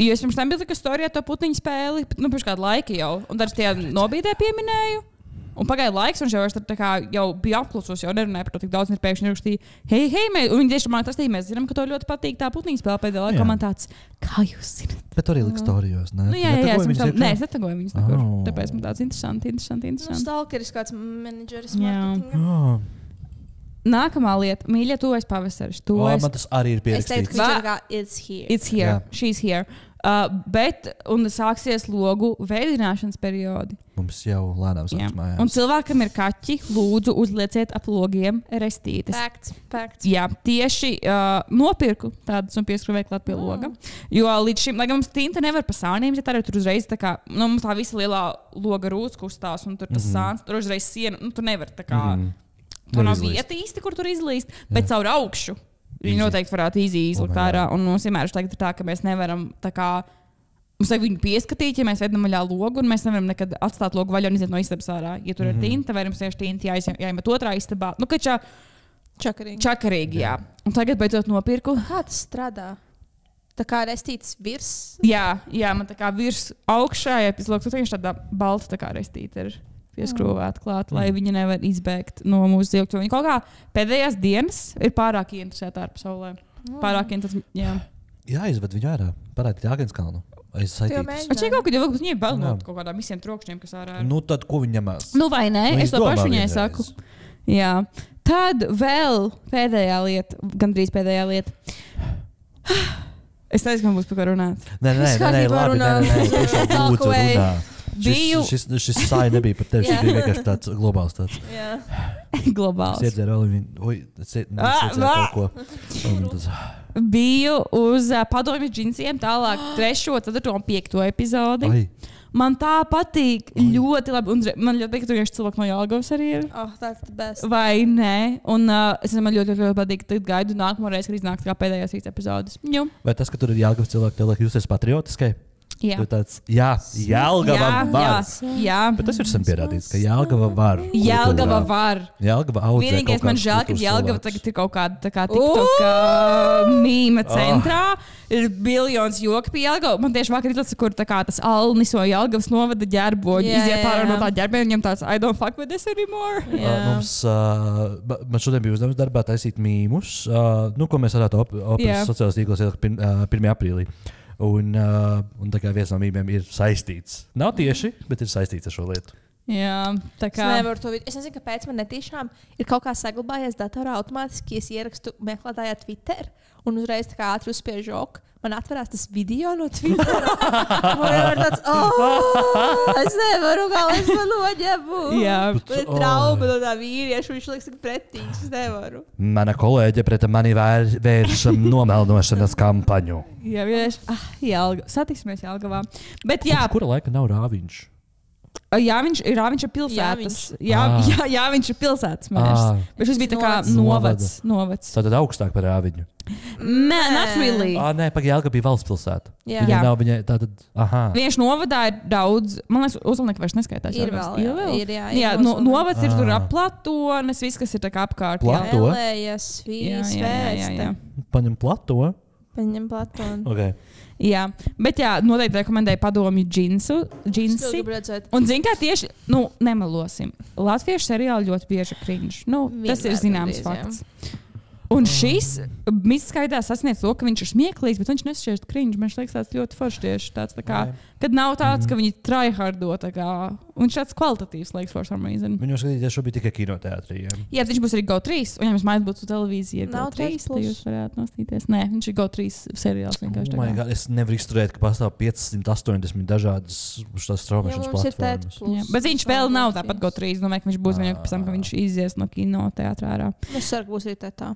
jo es pirms tam biju storijā to putiņu spēli, pirms kādu laiku jau, un tad es tie nobīdē pieminēju. Un pagāja laiks, un jau bija apklusos, jau nerunāja par to tik daudz, un ir pēkšņi rakstīja, hei, un viņi tieši man tas tīk, mēs zinām, ka to ļoti patīk tā putiņu spēle pēdējā laikā. Man tāds, kā jūs zināt? Bet tur arī liks storijos, ne? Jā, es netagoju viņus nekur. Tāpēc man tāds interesanti. Stalkeris kāds menedžeris marketinga. Nākamā lieta, mīļie, tuvojas pavasaris. Man tas arī ir pierakstīts. Es teiktu, ka it's here. It's here. Yeah. She's here. Bet sāksies logu veidināšanas periodi. Mums jau lēnām sāks mājās. Un cilvēkam ir kaķi, lūdzu uzlieciet ap logiem restītes. Facts. Jā, tieši nopirku tādas un pieskrūvēju klāt pie loga. Jo līdz šim, lai gan mums tinta nevar pa sāniem, ja tā arī tur uzreiz tā kā, mums tā visa lielā loga rūts kustās un tur tas sāns, tur uzreiz siena, tur nevar tā kā, tur nav vieta īsti, kur tur izlīst, bet caur augšu. Viņi noteikti varētu izlikt ārā. Un mums vienmēr ir tā, ka mēs nevaram tā kā, mums vajag viņu pieskatīt, ja mēs vedam vaļā logu, un mēs nevaram nekad atstāt logu vaļā un iziet no istabas ārā. Ja tur ir tinta, vai mums tieši tinta jāiemet otrā istabā. Nu, ka čakarīgi, jā. Un tagad beidzot nopirku. Kā tas strādā? Tā kā restītes virs? Jā, man tā kā virs augšā, ja pēc logs, tur tāda balta tā kā restīte ir pieskrūvēt klāt, lai viņi nevar izbēgt no mūsu dzīvokļa. Viņi kaut kā pēdējās dienas ir pārāk ieinteresēti ar pasaulē. Pārāk interesanti, Jā, izved viņu ārā. Parādi Jāgenskalnu. Es saistītas. Šķiet kaut kad jau viņi ir bail no kaut kādām visiem trokšņiem, kas ārā ir. Nu, tad ko viņi ņemās? Nu, vai ne? Es to pašu viņai saku. Jā. Tad vēl pēdējā lieta, gandrīz pēdējā lieta. Es teicu, ka man būs par ko runāt. Nē, labi. Lūdzu, runā. Šis sāja nebija par tevi, šis bija vienkārši tāds globāls tāds. Jā. Globāls. Es iedzēru vēl viņu, es iedzēru kaut ko. Biju uz padomju džinsiem tālāk 3., 4. un 5. epizodi. Man tā patīk ļoti labi. Un man ļoti patīk, ka tur vienkārši cilvēki no Jelgavas arī ir. That's the best. Vai ne? Un man ļoti patīk, ka gaidu nākamo reizi, kad iznāks kā pēdējās 3 epizodes. Vai tas, ka tur ir Jelgavas cilvēki, tev liek jūs esi patriotiskai? Jā, Jelgava var. Jā. Bet tas ir sen pierādīts, ka Jelgava var. Jelgava audzē. Vienīgais man žēl, ka Jelgava tagad ir kaut kāda tā kā TikTok mīma centrā. Ir biljons joki pie Jelgava. Man tieši vakar izlasa, kur tā kā tas Alnis no Jelgavas novada ģerboņu. Iziet ārā no tā ģerboņa, viņam tāds I don't fuck with this anymore. Man šodien bija uzdevums darbā taisīt mīmus, ko mēs varētu operas sociālās tīklos ielikt 1. aprīlī. Un tā kā viens no mīmiem ir saistīts. Nav tieši, bet ir saistīts ar šo lietu. Jā, tā kā. Es nezinu, kāpēc man netiešām ir kaut kā saglabājies datorā automātiski, ja es ierakstu meklētājā Twitter un uzreiz tā kā ātri uzspiežu ok. Man atverās tas video no Twitter. Man ir tāds, es nevaru, kā es man noģebu. Jā. Man ir trauma no tā vīrieša, viņš liekas tik pretīgs, es nevaru. Mana kolēģe pret mani vērš nomelnošanas kampaņu. Jā, vienkārši, satiksimies Jelgavā. Bet jā. Kura laika nav Rāviņš? Jā, viņš ir pilsētas. Jā, viņš ir pilsētas mērs. Bet šis bija tā kā novads. Tātad augstāk par Rāviņu. Not really. Nē, Jelgava bija valsts pilsēta. Jā. Nav viņai tātad, Viņš novadā ir daudz, man liekas, Uzlnieki vairs neskaitās. Ir vēl. Jā, novads ir tur ap Platones, viss, kas ir tā kā apkārt. Plato? Elējas, Vīsvēste. Paņem Plato? Paņem Platonu. Okay. Jā, bet noteikti rekomendēju padomju džinsi. Un zin kā tieši, nemelosim. Latviešu seriāli ļoti bieži cringe. Tas ir zināms fakts. Un šis mistiskā veidā sasniedz to, ka viņš ir smieklīgs, bet viņš nešķiest cringe. Man liekas, tāds ļoti foršs tieši tāds, tā kā, kad nav tāds, ka viņi tryhardo, tā kā, un viņš tāds kvalitatīvs, liekas, for some reason. Viņu skatīties šobrīd tikai kinoteātrī. Jā, viņš būs arī GO3, un ja jums mājās būtu televīzija, Nav GO3, tad jūs varētu nostīties. Nē, viņš ir GO3 seriāls vienkārši. Oh my God, es nevaru izturēt, ka pastāv 580 dažādas šās straumēšanas platformas. Bet viņš vēl nav tāpat GO3, domāju, ka viņš būs vienīgi pēc tam, ka viņš izies no kinoteātrā ārā. Es ceru, ka būs arī tā.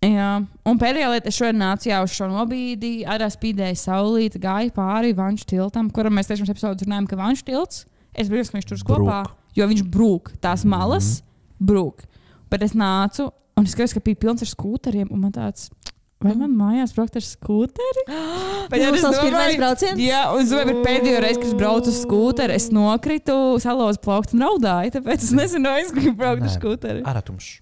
Jā, un pēdējā lieta, es šodien nācu jau uz šo nobīdi, ārā spīdēja saulīte, gāja pāri Vanšu tiltam, kuram mēs tiešām epizodus runājam, ka Vanšu tilts, es brīnos, ka viņš tur kopā, jo viņš brūk, tās malas brūk. Bet es nācu, un es skatos, ka bija pilns ar skūteriem, un man tāds, vai man mājās braukt ar skūteri? Bet jūs tas pirmais brauciens? Jā, un es domāju, bet pēdējo reizi, kad es braucu uz skūteri, es nokritu, salauzu plauktu un raudāju, tāpēc es nezināju, ka braukt ar skūteri. Ārātumš.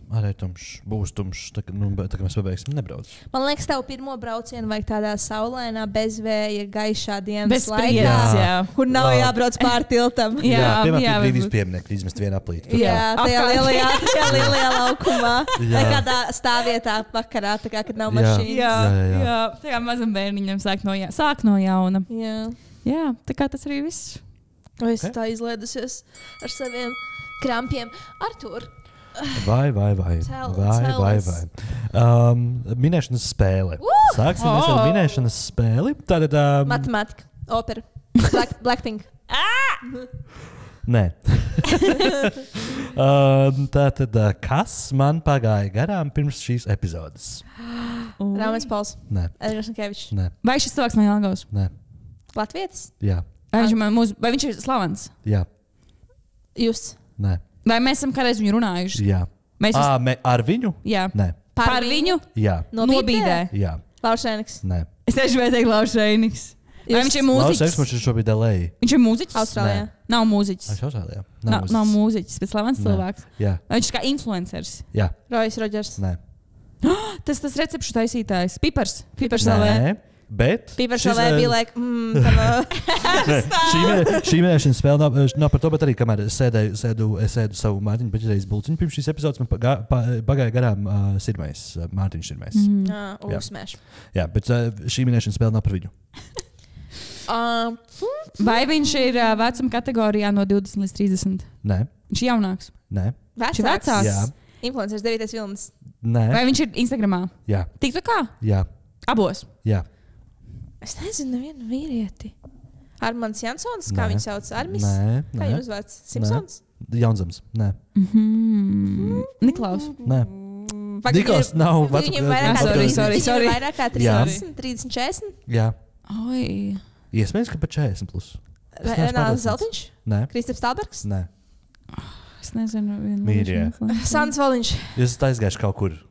Arī tumšs, būs tumšs. Tā kā mēs pabeigsim, nebrauc. Man liekas, tev pirmo braucienu vajag tādā saulainā, bezvēja, gaišā dienas Bez laikā, spriedzes, kur nav jābrauc pāri tiltam. Piemēram, brīdīs pieminieku, izmest vienu aplīti. Jā, tajā lielajā laukumā. Vai kādā stāvvietā vakarā, tā kā, kad nav mašīnas. Jā, tā kā mazam bērniņam sāk no jauna. Jā, tā kā tas arī viss. Es tā izlēdusies ar saviem krampiem. Artur. Vai. Minēšanas spēle. Sāksim mēs ar minēšanas spēli. Tātad... Matemātika, opera, Blackpink. Nē. Tātad, kas man pagāja garām pirms šīs epizodes? Rāmens Pauls. Nē. Edgars Nikevičs. Nē. Vai šis cilvēks no Jelgavas? Nē. Latvietis? Jā. Vai viņš ir slavens? Jā. Jūs? Nē. Vai mēs esam kādreiz viņu runājuši? Jā. Ar viņu? Jā. Nē. Par viņu? Jā. Nobīdē? Jā. Laušēniks? Nē. Es tieši vēju teikt Laušēniks. Vai viņš ir mūziķis? Laušēniks ir šobrīd LA. Viņš ir mūziķis? Austrālijā. Nav mūziķis. Austrālijā. Nav mūziķis, bet slavens cilvēks. Jā. Vai viņš ir kā influenceris? Jā. Rojas Rodžers? Nē. Tas recepšu taisītājs. Pipars. Nē. Bet Pīpars vēl bija like, šī minēšanas spēle nav par to, bet arī kamēr es sēdu savu Mārtiņu paģerējas bulciņu, pirms šīs epizodes man pagāja garām Sirmais, Mārtiņš Sirmais. Smash. Jā, bet šī minēšanas spēle nav par viņu. Vai viņš ir vecuma kategorijā no 20 līdz 30? Nē. Viņš ir jaunāks? Nē. Viņš ir vecāks? Jā. Influencers 9. vilnis? Nē. Vai viņš ir Instagramā? Jā. TikTokā? Jā. Abos? Jā. Es nezinu, nevienu vīrieti. Armands Jansons, kā viņš sauc? Armis? Nē. Kā jums vārds? Simpsons? Jaunzams. Nē. Niklaus? Nē. Niklaus nav vecums. Viņam vairāk kā 30. Sorry. Vairāk kā 30, 30, 40? Jā. Oi. Iespējams, ka pat 40 plus. Renāls Zeltiņš? Nē. Kristaps Stalbergs? Nē. Es nezinu. Mīļie. Sants Valiņš? Jūs esat aizgājuši kaut kur.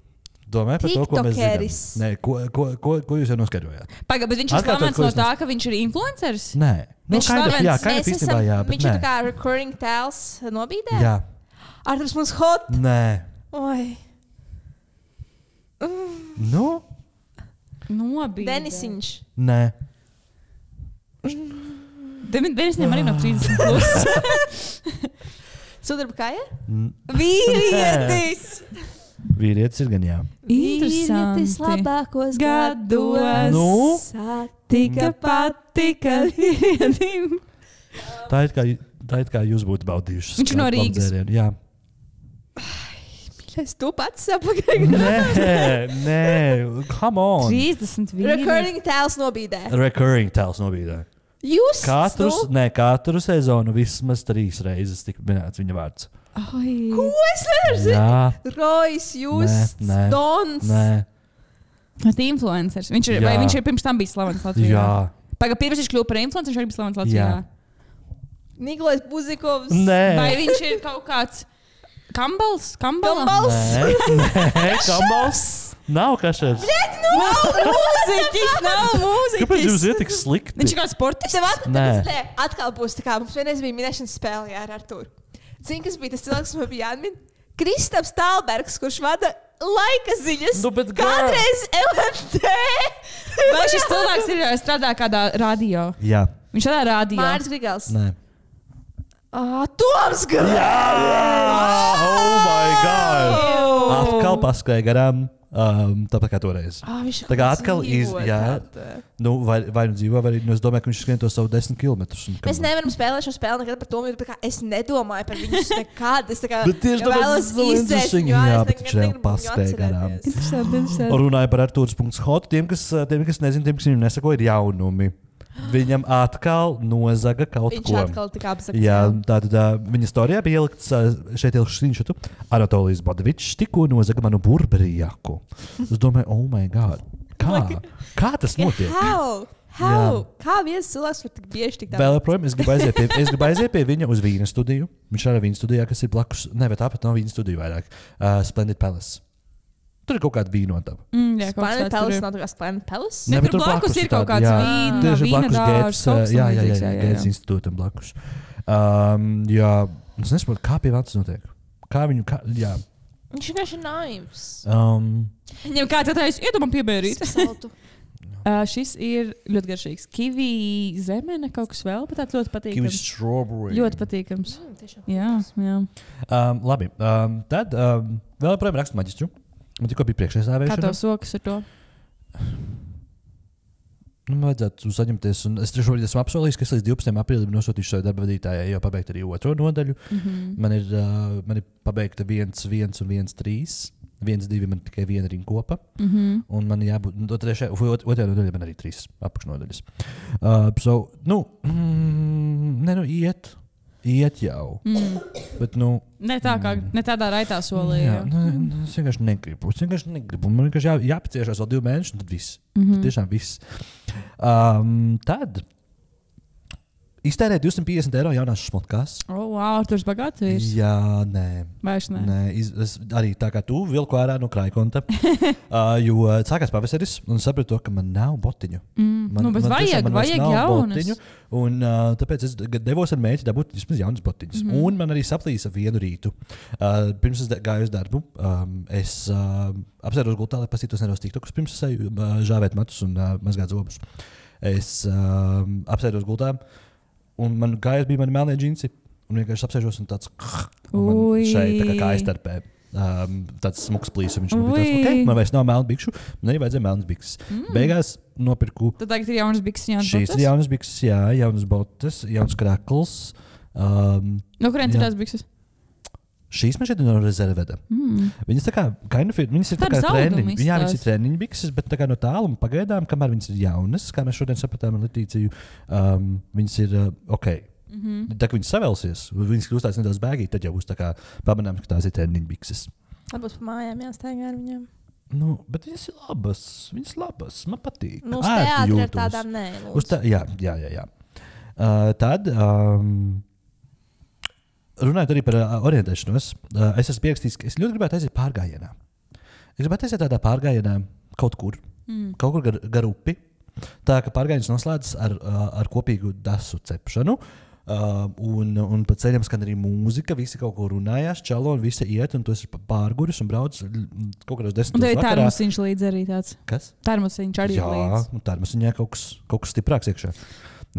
Domāju par to, ko mēs zinām. Nē, ko jūs jau noskaidrojāt? Pagaid, bet viņš ir slavens no tā, ka viņš ir influenceris? Nē. Viņš ir slavens. Jā, kind of īstenībā jā, bet viņš ir tā kā recurring tēls nobīdē? Jā. Arturs mums hot? Nē. Oi. Nu? Nobīdē. Denisiņš? Nē. Denisņiem arī no 30 plus. Sudarba kāja? Vīrietis! Vīrietis ir gan jā. Interesanti. Labākos gados. Nu? Satika patika vīrietim. Tā it kā jūs būtu baudījuši. Viņš ir no Rīgas. Jā. Es tu pats sapagaļu. Nē. Come on. 30 vīrietis. Recurring tēls nobīdē. Recurring tēls nobīdē. Jūs? Katru sezonu vismaz 3 reizes tika minēts viņa vārds. Ko es nezinu? Jā. Rojas, Justs, Dons. Nē. Tas ir influenceris. Vai viņš ir pirms tam bijis slavens Latvijā? Jā. Pagaid, pirms viņš kļuva par influenceru, viņš arī bija slavens Latvijā. Jā. Nikolais Buzikovs. Nē. Vai viņš ir kaut kāds Kambals? Kambals. Nē, Kambals. Nav kašers. Nav mūziķis. Kāpēc jums ir tik slikti? Viņš ir kāds sportists? Nē. Atkal būs tā kā mums vienreiz bija minēšanas spēle jā, ar Arturu. Zini, kas bija tas cilvēks, kas man bija jāatmin? Kristaps Stalbergs, kurš vada laika ziņas. Kādreiz LMT. Vai šis cilvēks strādā kādā radio? Jā. Viņš strādā radio. Māris Grigals. Nē. Toms Grigals. Jā! Oh my God! Atkal atkal paskrēja garām, tāpat kā toreiz. Tā kā atkal vai nu dzīvo, vai arī es domāju, ka viņš skrien to savu 10 kilometrus. Mēs nevaram spēlēt šo spēli nekad par to, jo es nedomāju par viņus nekad. Es vēlos izdzēst viņu, jā, bet viņš vēl paskrēja garām. Interesanti. Runāja par Artūrs.hot. Tiem, kas nezin, tiem, kas viņam nesako, ir jaunumi. Viņam atkal nozaga kaut ko. Viņš atkal tik apzakts. Jā, tātad viņa storijā bija ielikts šeit screenshot. Anatolijas Bodavičs tikko nozaga manu Burberry jaku. Es domāju, oh my god, kā tas notiek? How? Kā viens cilvēks var tik bieži tik tā? Vēl joprojām, es gribu aiziet pie viņa uz Vīna studiju. Viņš ir Vīna studijā, kas ir blakus, tāpat nav Vīna studija vairāk. Splendid Palace. Tur ir kaut kāda vīnotava. Splendid Palace nav tā kā Splendid Palace? Ne, tur blakus ir kaut kāds vīna dārs. Jā, Gētas institūtam blakus. Jā, es nesaprotu, kā pie vēl tas notiek. Viņš vienkārši ir naivs. Viņam kā tātais, iedomam piebērīt. Saltu. Šis ir ļoti garšīgs. Kiwi zemene, kaut kas vēl, bet tāds ļoti patīkams. Kiwi strawberry. Ļoti patīkams. Jā. Labi, tad vēl joprojām rakstu maģistru. Man tikko bija priekšsēdēšana. Kā tev sokas ar to? Man vajadzētu saņemties, un es trešo esmu apsolījis, ka es līdz 12. aprīlim nosūtīšu savu darba vadītājai, jau pabeigt arī otro nodaļu. Man ir pabeigta 1, 1 un 1, 3. 1, 2 man tikai viena rinkopa. Un man jābūt, otrajā nodaļā man arī 3 apakšnodaļas. Iet jau. Bet, ne tādā raitā solī. Es vienkārši negribu. Man vienkārši jāpaciešās vēl 2 mēnešus, un tad viss. Tad tiešām viss. Tad iztērēt 250 eiro jaunās šmotkās. Wow, tur ir bagāts vīrs. Jā, nē. Vairs nē. Es arī tā kā tu vilku ārā no krājkonta. Jo sākās pavasaris un sapratu to, ka man nav botiņu. Bet vajag jaunas. Un tāpēc es devos ar mēķi dabūt vismaz jaunas botiņas. Un man arī saplīsa vienu rītu. Pirms es gāju uz darbu, es apsēdos gultā, lai pasītos nedaudz tiktokus, pirms es eju žāvēt matus un mazgāt zobus. Es apsēdos gultā. Un man gājas bija mani melnie džinsi. Un vienkārši apsēžos un tāds... Un man šeit tā kā aiztarpē tāds smuks plīsums. Viņš man bija tāds, ok, man vairs nav melnu bikšu. Man arī vajadzēja melnas bikses. Beigās nopirku... Tad tagad ir jaunas bikses, jaunas botas? Šīs ir jaunas bikses, jā. Jaunas botas, jaunas krakls. No kurienes ir tās bikses? Šīs man šeit no rezerveda. Viņas tā kā, viņas ir tā kā treniņi. Jā, viņas ir treniņu bikses, bet tā kā no tāluma pagaidām, kamēr viņas ir jaunas, kā mēs šodien sapratām ar Letīciju, viņas ir ok. Tā kā viņas savelsies, viņas kļūst tāds nedaudz bēgīgi, tad jau būs tā kā pamanām, ka tās ir treniņu bikses. Varbūt pa mājām jāstaigā ar viņiem. Bet viņas ir labas, man patīk. Uz teātri ar tādām nē. Jā. Tad... Runājot arī par orientēšanos, es esmu pierakstījis, ka es ļoti gribētu aiziet pārgājienā. Es gribētu aiziet tādā pārgājienā kaut kur gar upi. Tā ka pārgājiens noslēdzas ar kopīgu dasu cepšanu. Un pa ceļam skan arī mūzika, visi kaut ko runājās, čalo un visi iet, un tu esi pārguris un brauc kaut kādos 10 vakarā. Un tev ir termosiņš līdz arī tāds. Kas? Termosiņš arī līdz. Jā, un termosiņā kaut kas stiprāks iekšā.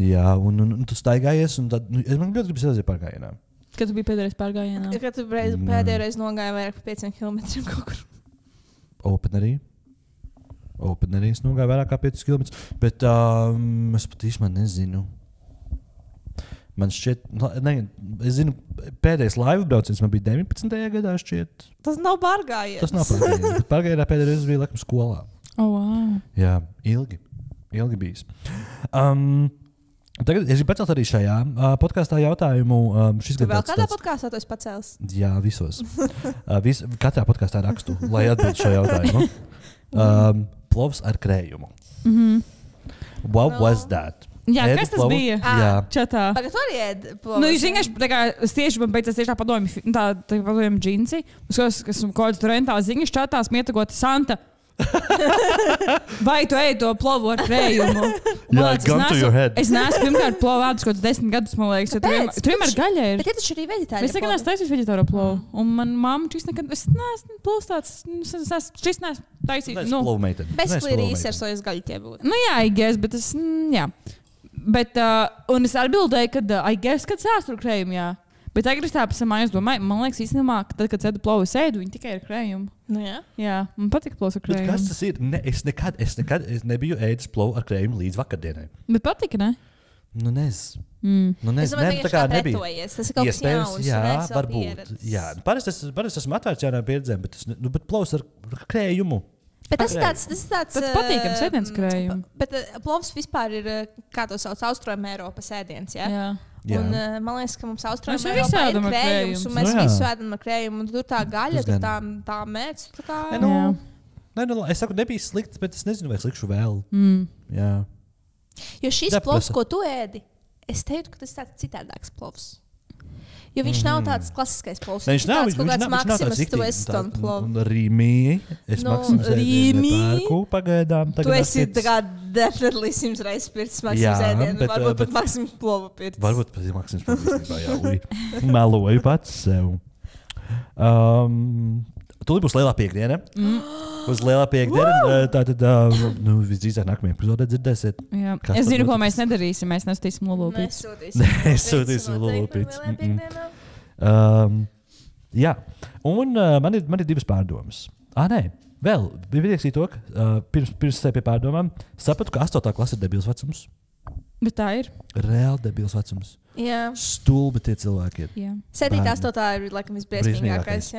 Jā, un tu staigājies, un tad, man ļoti gribas aiziet pārgājienā. Kad tu biji pēdējais pārgājienā? Kad tu pēdējo reizi nogāji vairāk par 5 kilometriem kaut kur. Openerī es nogāju vairāk kā 5 kilometrus, bet es pat īstenībā nezinu. Man šķiet, es zinu, pēdējais laivu brauciens man bija 19. gadā šķiet. Tas nav pārgājiens. Tas nav pārgājiens, bet pārgājienā pēdējais reize bija laikam skolā. Wow. Jā, ilgi bijis. Tagad es gribu pacelt arī šajā podkāstā jautājumu. Tu vēl kādā podkāstā tu esi pacēlis? Jā, visos. Katrā podkāstā rakstu, lai atbild šo jautājumu. Plovs ar krējumu. What was that? Jā, kas tas bija? Jā. Čatā. Tagad tu arī ēd plovus. Es vienkārši, tieši man beidzās tieši tā padomju džinsi. Es esmu kaut kāds tur rentā ziņas čatā, smietakot Santa. Vai tu ej to plovu ar krējumu? Es neesmu pirmkārt plovu ēdus kaut 10 gadus, man liekas, jo tur vienmēr gaļa ir. Bet tie taču arī veģetāri. Es nekad neesmu taisījis veģetāro plovu. Un man mamma šis nekad, es neesmu plovs tāds, šis neesmu taisījis. Plovu meiteni. Bezklīri izsarsojas gaļa tie būtu. Jā, I guess, bet es, jā. Bet, un es atbildēju, kad I guess, kad sāstur krējumu, jā. Bet tagad es tāpēc domāju, man liekas, īstenībā, ka tad, kad cedu plovu sēdu, viņi tikai ir krējumi. Nu, jā. Jā, man patīk plovs ar krējumu. Kas tas ir? Es nekad nebiju ēdis plovu ar krējumu līdz vakardienai. Bet patika, ne? Nu, nezinu. Es domāju, ka tā nebija. Tas ir kaut kas jauns. Jā, varbūt. Jā. Parasti esmu atvērts jaunām pieredzēm, bet plovs ar krējumu. Bet tas ir tāds patīkams ēdiens krējums. Bet plovs vispār ir, kā to sauc, Austruma Eiropas ēdiens. Ja? Jā. Un, man liekas, ka mums Austruma Eiropā ir krējums, un mēs visu ēdam ar krējumu. Un tur tā gaļa, tur tā mēdz. Es saku, nebija slikts, bet es nezinu, vai es likšu vēl. Jā. Jo šis plovs, ko tu ēdi, es teiktu, ka tas ir tāds citādāks plovs. Jo viņš nav tāds klasiskais plovs. Viņš nav tāds Maximus Twiston plovs. Rīmī. Es Maximus nepērku pagaidām. Tu esi definitely 100 reizes pirts Maximus ēdienu. Varbūt pat Maximus plovu pirts. Varbūt pat Maximus plovu pirts. Meloju pats sev. Tūlīt būs lielā piekdiena. Uz lielā piekdiena. Tātad visdrīzāk nākamajā epizodē dzirdēsiet. Es zinu, ko mēs nedarīsim. Mēs nesūtīsim lulupītes. Nesūtīsim lulupītes. Jā. Un man ir divas pārdomas. Nē. Vēl bija vienīgs to, ka pirms pie pārdomām sapratu, ka 8. klase ir debils vecums. Bet tā ir. Reāli debils vecums. Jā. Stulbi tie cilvēki ir. 7. 8. ir laikam visbriesmīgākais.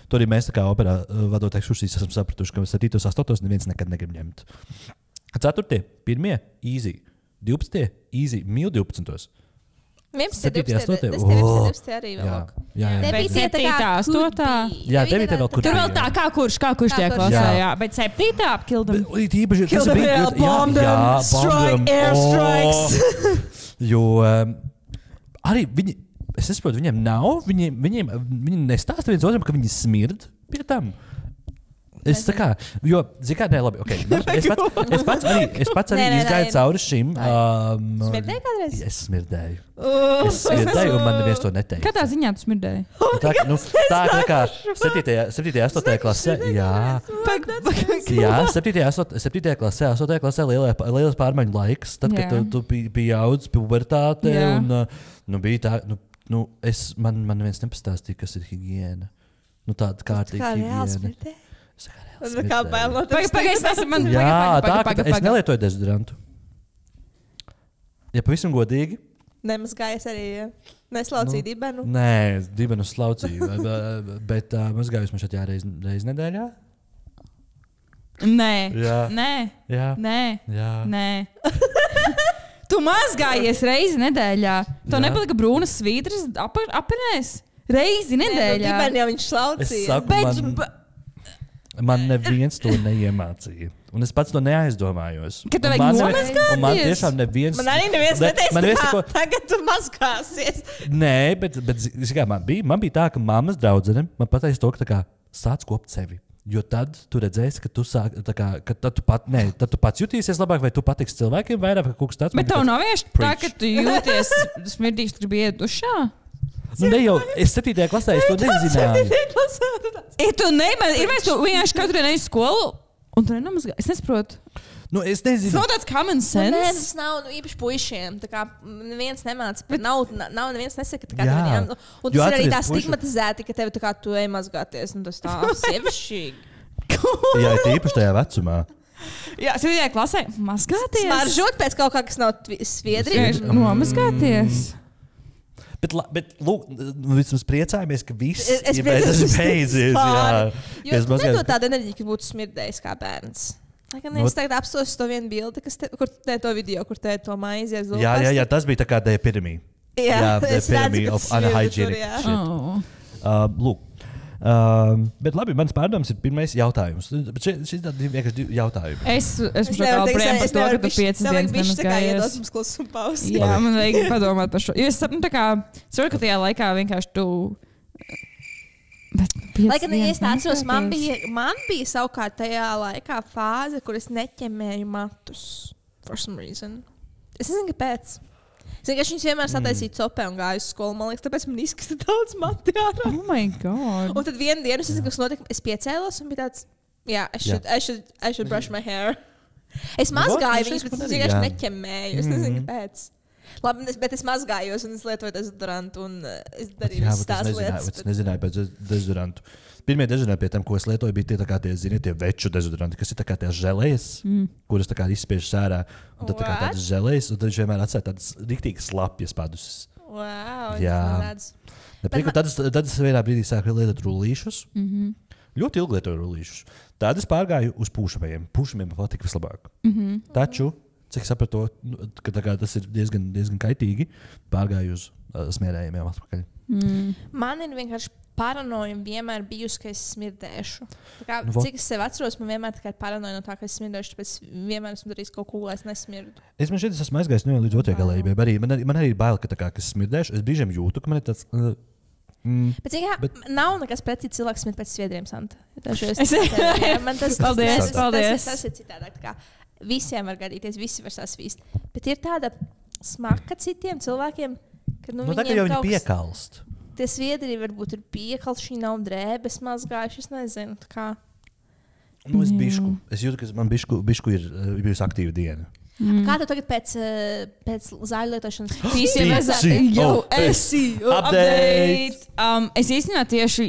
Tur arī mēs tā kā operā vadot ekskursijas esam sapratuši, ka 7. 8. neviens nekad negrib ņemt. 4. 1. easy. 12. easy. Mīl 12. 11. 12. arī vēl. Jā. 9. 8. Jā, 9. vēl kur. Tur vēl tā, kā kurš tie klasē, jā. Bet 7. apkildam. Kildam real bomb them, strike, airstrikes. Jo arī viņi, es nesaprotu, viņiem nav, viņi nestāsta viens otram, ka viņi smird pie tam. Es tā kā, jo, zini kā, labi, okay. Es pats arī izgāju cauri šim. Smirdēji kādreiz? Es smirdēju, un man neviens to neteica. Kādā ziņā tu smirdēji? Tā kā 7. 8. klasē, jā, 7. klasē, 8. klasē lielais pārmaiņu laiks, tad, kad tu biji audz pubertāte, un bija tā, man neviens nepastāstīja, kas ir higiēna. Tāda kārtīga higiēna. Kā bail no tevis. Es nelietoju dezodorantu. Ja pavisam godīgi. Nemazgājies arī, neslaucīja dibenu? Nē, dibenu slaucīju, bet mazgājos man šeit reiz nedēļā. Nē. Tu mazgājies reizi nedēļā. Tev nepalika brūnas svītras apenēs? Reizi nedēļā. Dibenu jau viņš slaucīja. Man neviens to neiemācīja. Un es pats to neaizdomājos. Ka tev vajag nomazgāties? Man tiešām neviens... Man arī neviens neteica, tagad tu mazgāsies. Nē, bet man bija tā, ka mammas draudzene man pateica to, ka sāc kopt sevi. Jo tad tu redzēsi, ka tu sāk, tad tu pats jutīsies labāk, vai tu patiks cilvēkiem vairāk, vai kaut kas tāds. Bet tev nav vienkārši tā, ka tu jūties smirdīgs, tu gribi iet dušā? Ne jau, es 7. klasē, es to nezināju. Mēs to vienkārši katru dienu uz skolu, un tu nemazgā. Es nesaprotu. Es nezinu. Tas nav tāds common sense. Nē, tas nav īpaši puišiem. Tā kā neviens nemāca, bet nav neviens nesaka, tā kā tev viņiem. Un tas ir arī tā stigmatizēti, ka tev tā kā tu ej mazgāties, un tas tā sievišķīgi. Jā, ir īpaši tajā vecumā. Jā, 7. klasē mazgāties. Smaržot pēc kaut kā, kas nav sviedrīgi. Nomazgāties. Bet lūk, vismaz priecājamies, ka viss ir beidzies. Jo tu nedod tādu enerģiju, ka būtu smirdējis kā bērns. Es tagad apstos to vienu bildi, kur te to video, kur te to maizi aiz zulpas. Jā, tas bija tā kā The Epidemy. Jā, The Epidemy of unhygienic shit. Lūk. Bet labi, mans pārdoms ir pirmais jautājums. Šis ir vienkārši jautājumi. Es esmu priem par to, ka tu 5 dienas nemazgājies. Jā, man vajag padomāt par šo. Jo es saprotu, ka tajā laikā vienkārši tu... Lai gan es atceros, man bija savukārt tajā laikā fāze, kur es neķemēju matus. For some reason. Es nezinu, kāpēc. Es vienkārši viņus vienmēr sataisīju copē un gāju uz skolu. Man liekas, tāpēc man izskata daudz mati ārā. Oh my God. Un tad vienu dienu, es nezinu, kas notika, es piecēlos un bija tāds, I should brush my hair. Es mazgāju viņus, bet es vienkārši neķemēju. Es nezinu, kāpēc. Labi, bet es mazgājos un es lietoju dezodorantu un es darīju visas tās lietas. Es nezināju pēc dezodorantu. Pirmie dezodoranti pie tiem, ko es lietoju, bija tie, tā kā tie, zini, tie veču dezodoranti, kas ir tā kā tās želejas, kuras tā kā izspiež sērā. Un tad tā kā tādas želejas, un tad viņš vienmēr atstāja tādas riktīgas slapjas padusis. Wow, jā. Tad es vienā brīdī sāku lietot rullīšus. Ļoti ilgi lietoju rullīšus. Tad es pārgāju uz pūšamajiem. Pūšamiem man patika vislabāk. Taču, cik sapratu, ka tas ir diezgan kaitīgi, pārgāju uz smierējumiem atpakaļ. Man ir vienkārši paranoja vienmēr bijusi, ka es smirdēšu. Cik es sev atceros, man vienmēr ir paranoja no tā, ka es smirdēšu, tāpēc vienmēr esmu darījis kaut ko, lai es nesmirdu. Es esmu aizgājis līdz otrajai galējībai. Man arī ir bail, ka es smirdēšu. Es brīžiem jūtu, ka man ir tāds... Bet nav nekas pretī cilvēks smird pēc sviedriem, Santa. Man tas ir citādāk. Visiem var gadīties, visi var sasvīst. Bet ir tāda smaka citiem cilvēkiem, ka tā kā jau viņi piekalst. Tie sviedri varbūt ir piekalši, viņi nav drēbes mazgājuši, es nezinu. Es jūtu, ka man bišku ir bijusi aktīva diena. Kā tu tagad pēc zāļu lietošanas update? Es īstenībā tieši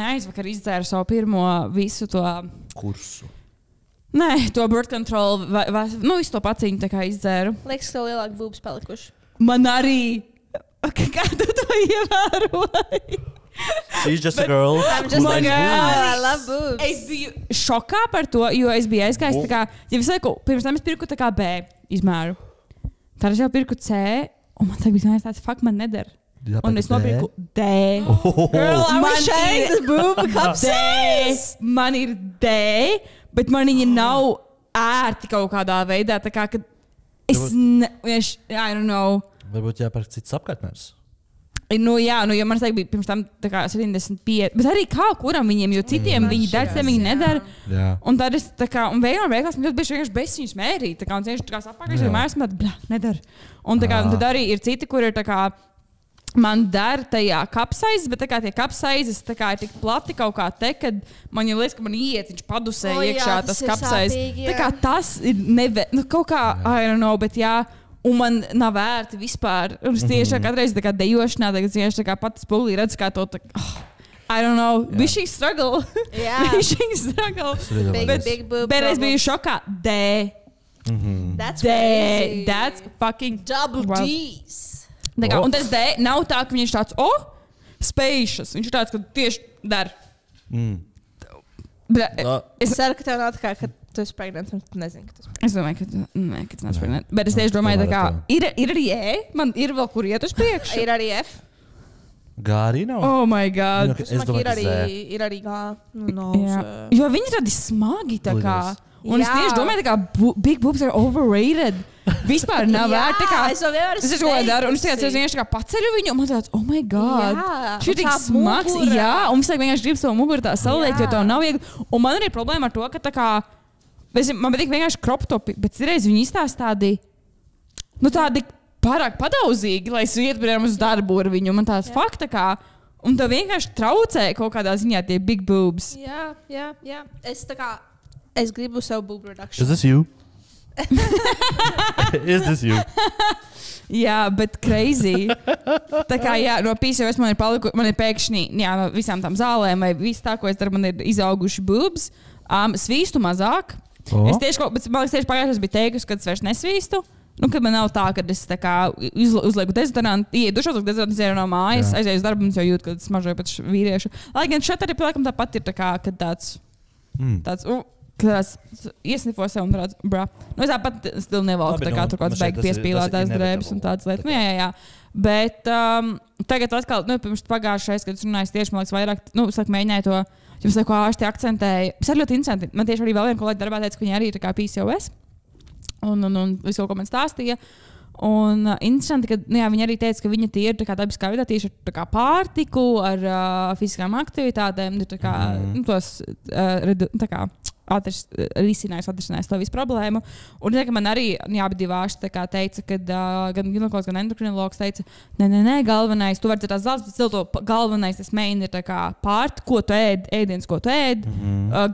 aizvakar izdzēru savu pirmo visu to kursu. Nē, to birth control, visu to paciņu tā kā izdzēru. Liekas, ka tev lielāki būbs palikuši. Man arī. Kā tu to ievēroji? She's just a girl. I love boobs. Es biju šokā par to, jo es biju aizgājis tā kā, ja visu laiku, pirms tam es pirku tā kā B izmēru. Tad es jau pirku C, un man tagad bija tāds, fuck, man neder. Un es nopirku D. Girl, man ir D, bet man viņa nav ērti kaut kādā veidā, tā kā, kad I don't know. Varbūt jāpērk cits apkārtnērs. Jā, jo man bija pirms tam 75, bet arī kā kuram viņiem, jo citiem viņi dara, viņi nedara. Un tad es tā kā, un beigās man ļoti bieži vienkārši bez viņus mērīt, tā kā, un tieši tā kā sapākais, jo mērās man tāda, nedara. Un tā kā, un tad arī ir citi, kur ir tā kā, man dara tajā kapsaizes, bet tā kā tie kapsaizes tā kā ir tik plati kaut kā te, kad man jau liekas, ka man iet, viņš padusē iekšā tas kapsaizes. Tā kā tas ir kaut kā, I don't know, bet jā. Un man nav vērti vispār. Un es tieši katreiz tā kā dejošanā, tagad tieši tā kā pati spulī redzu, kā to tā, I don't know, wishing struggle. Wishing struggle. Bet es biju šokā. D. That's crazy. That's fucking double D's. Un tas D nav tā, ka viņš tāds, spacious. Viņš ir tāds, ka tieši dar. Es ceru, ka tev nav tā kā, ka tu esi pregnant, un tu nezini, ka tu esi pregnant. Es domāju, ka tu neesi pregnant. Bet es tieši domāju, ka ir arī E, man ir vēl kur iet uz priekšu. Ir arī F. G arī nav? Oh my God. Ir arī G. Jo viņi ir tādi smagi tā kā. Un es tieši domāju, ka big boobs are overrated. Vispār nav vērts. Es jau vienmēr tas ir ko daru. Un es vienkārši paceļu viņu, un man tāds, oh my God. Šī ir tik smags. Jā, un es vienkārši gribu savu muguru tā saliekt, jo tev nav viegli. Un man arī problēma ar to, ka tā kā, man patīk vienkārši crop topi, bet reiz viņi izstāsta tādi, tādi pārāk padauzīgi, lai es ietu, piemēram, uz darbu ar viņu. Man tāds fakta kā, un tev vienkārši traucē kaut kādā ziņā tie big boobs. Jā. Es gribu savu boob reduction. Is this you? Is this you? Jā, bet crazy. Tā kā, jā, no PCOS man ir pēkšņi, no visām tām zālēm vai viss tā, ko es daru, man ir izauguši boobs. Svīstu mazāk. Es tieši, bet man liekas, tieši pagājušajā bija teikusi, ka es vairs nesvīstu. Kad man nav tā, ka es tā kā uzlieku dezodorantu, ieeju dušos, uzlieku dezodorantu, izēju no mājas, aizēju uz darbu, un jau jūtu, ka es mažoju pēc vīriešu. Lai gan šeit arī pieliekam tāpat ir tā kā, kad tāds iesnifo sev un tāds, bra. Es tāpat stilu nevalku, tā kā tur kaut kāds beig piespīlētās drēbes un tādas lietas. Jā. Bet tagad atkal, pirms pagājušais, kad es runāju tieši, man liekas, vairāk, es mēģināju to, jums lieku ārsti akcentēju. Tas ir ļoti interesanti. Man tieši arī vēl viena kolēģi darbā teica, ka viņi arī ir tā kā PCOS. Un visu kaut ko man stāstīja. Un interesanti, ka viņi arī teica, ka viņa tie ir dabiskā veidā tieši ar pārtiku, ar fiziskām aktivitātēm, tos risinājis to visu problēmu. Un man arī abi divi ārsti teica, ka gan ginekologs, gan endokrinologs teica, nē, galvenais, tu vari dzert tās zāles, bet galvenais tas main ir pārt, ko tu ēdiens, ko tu ēd,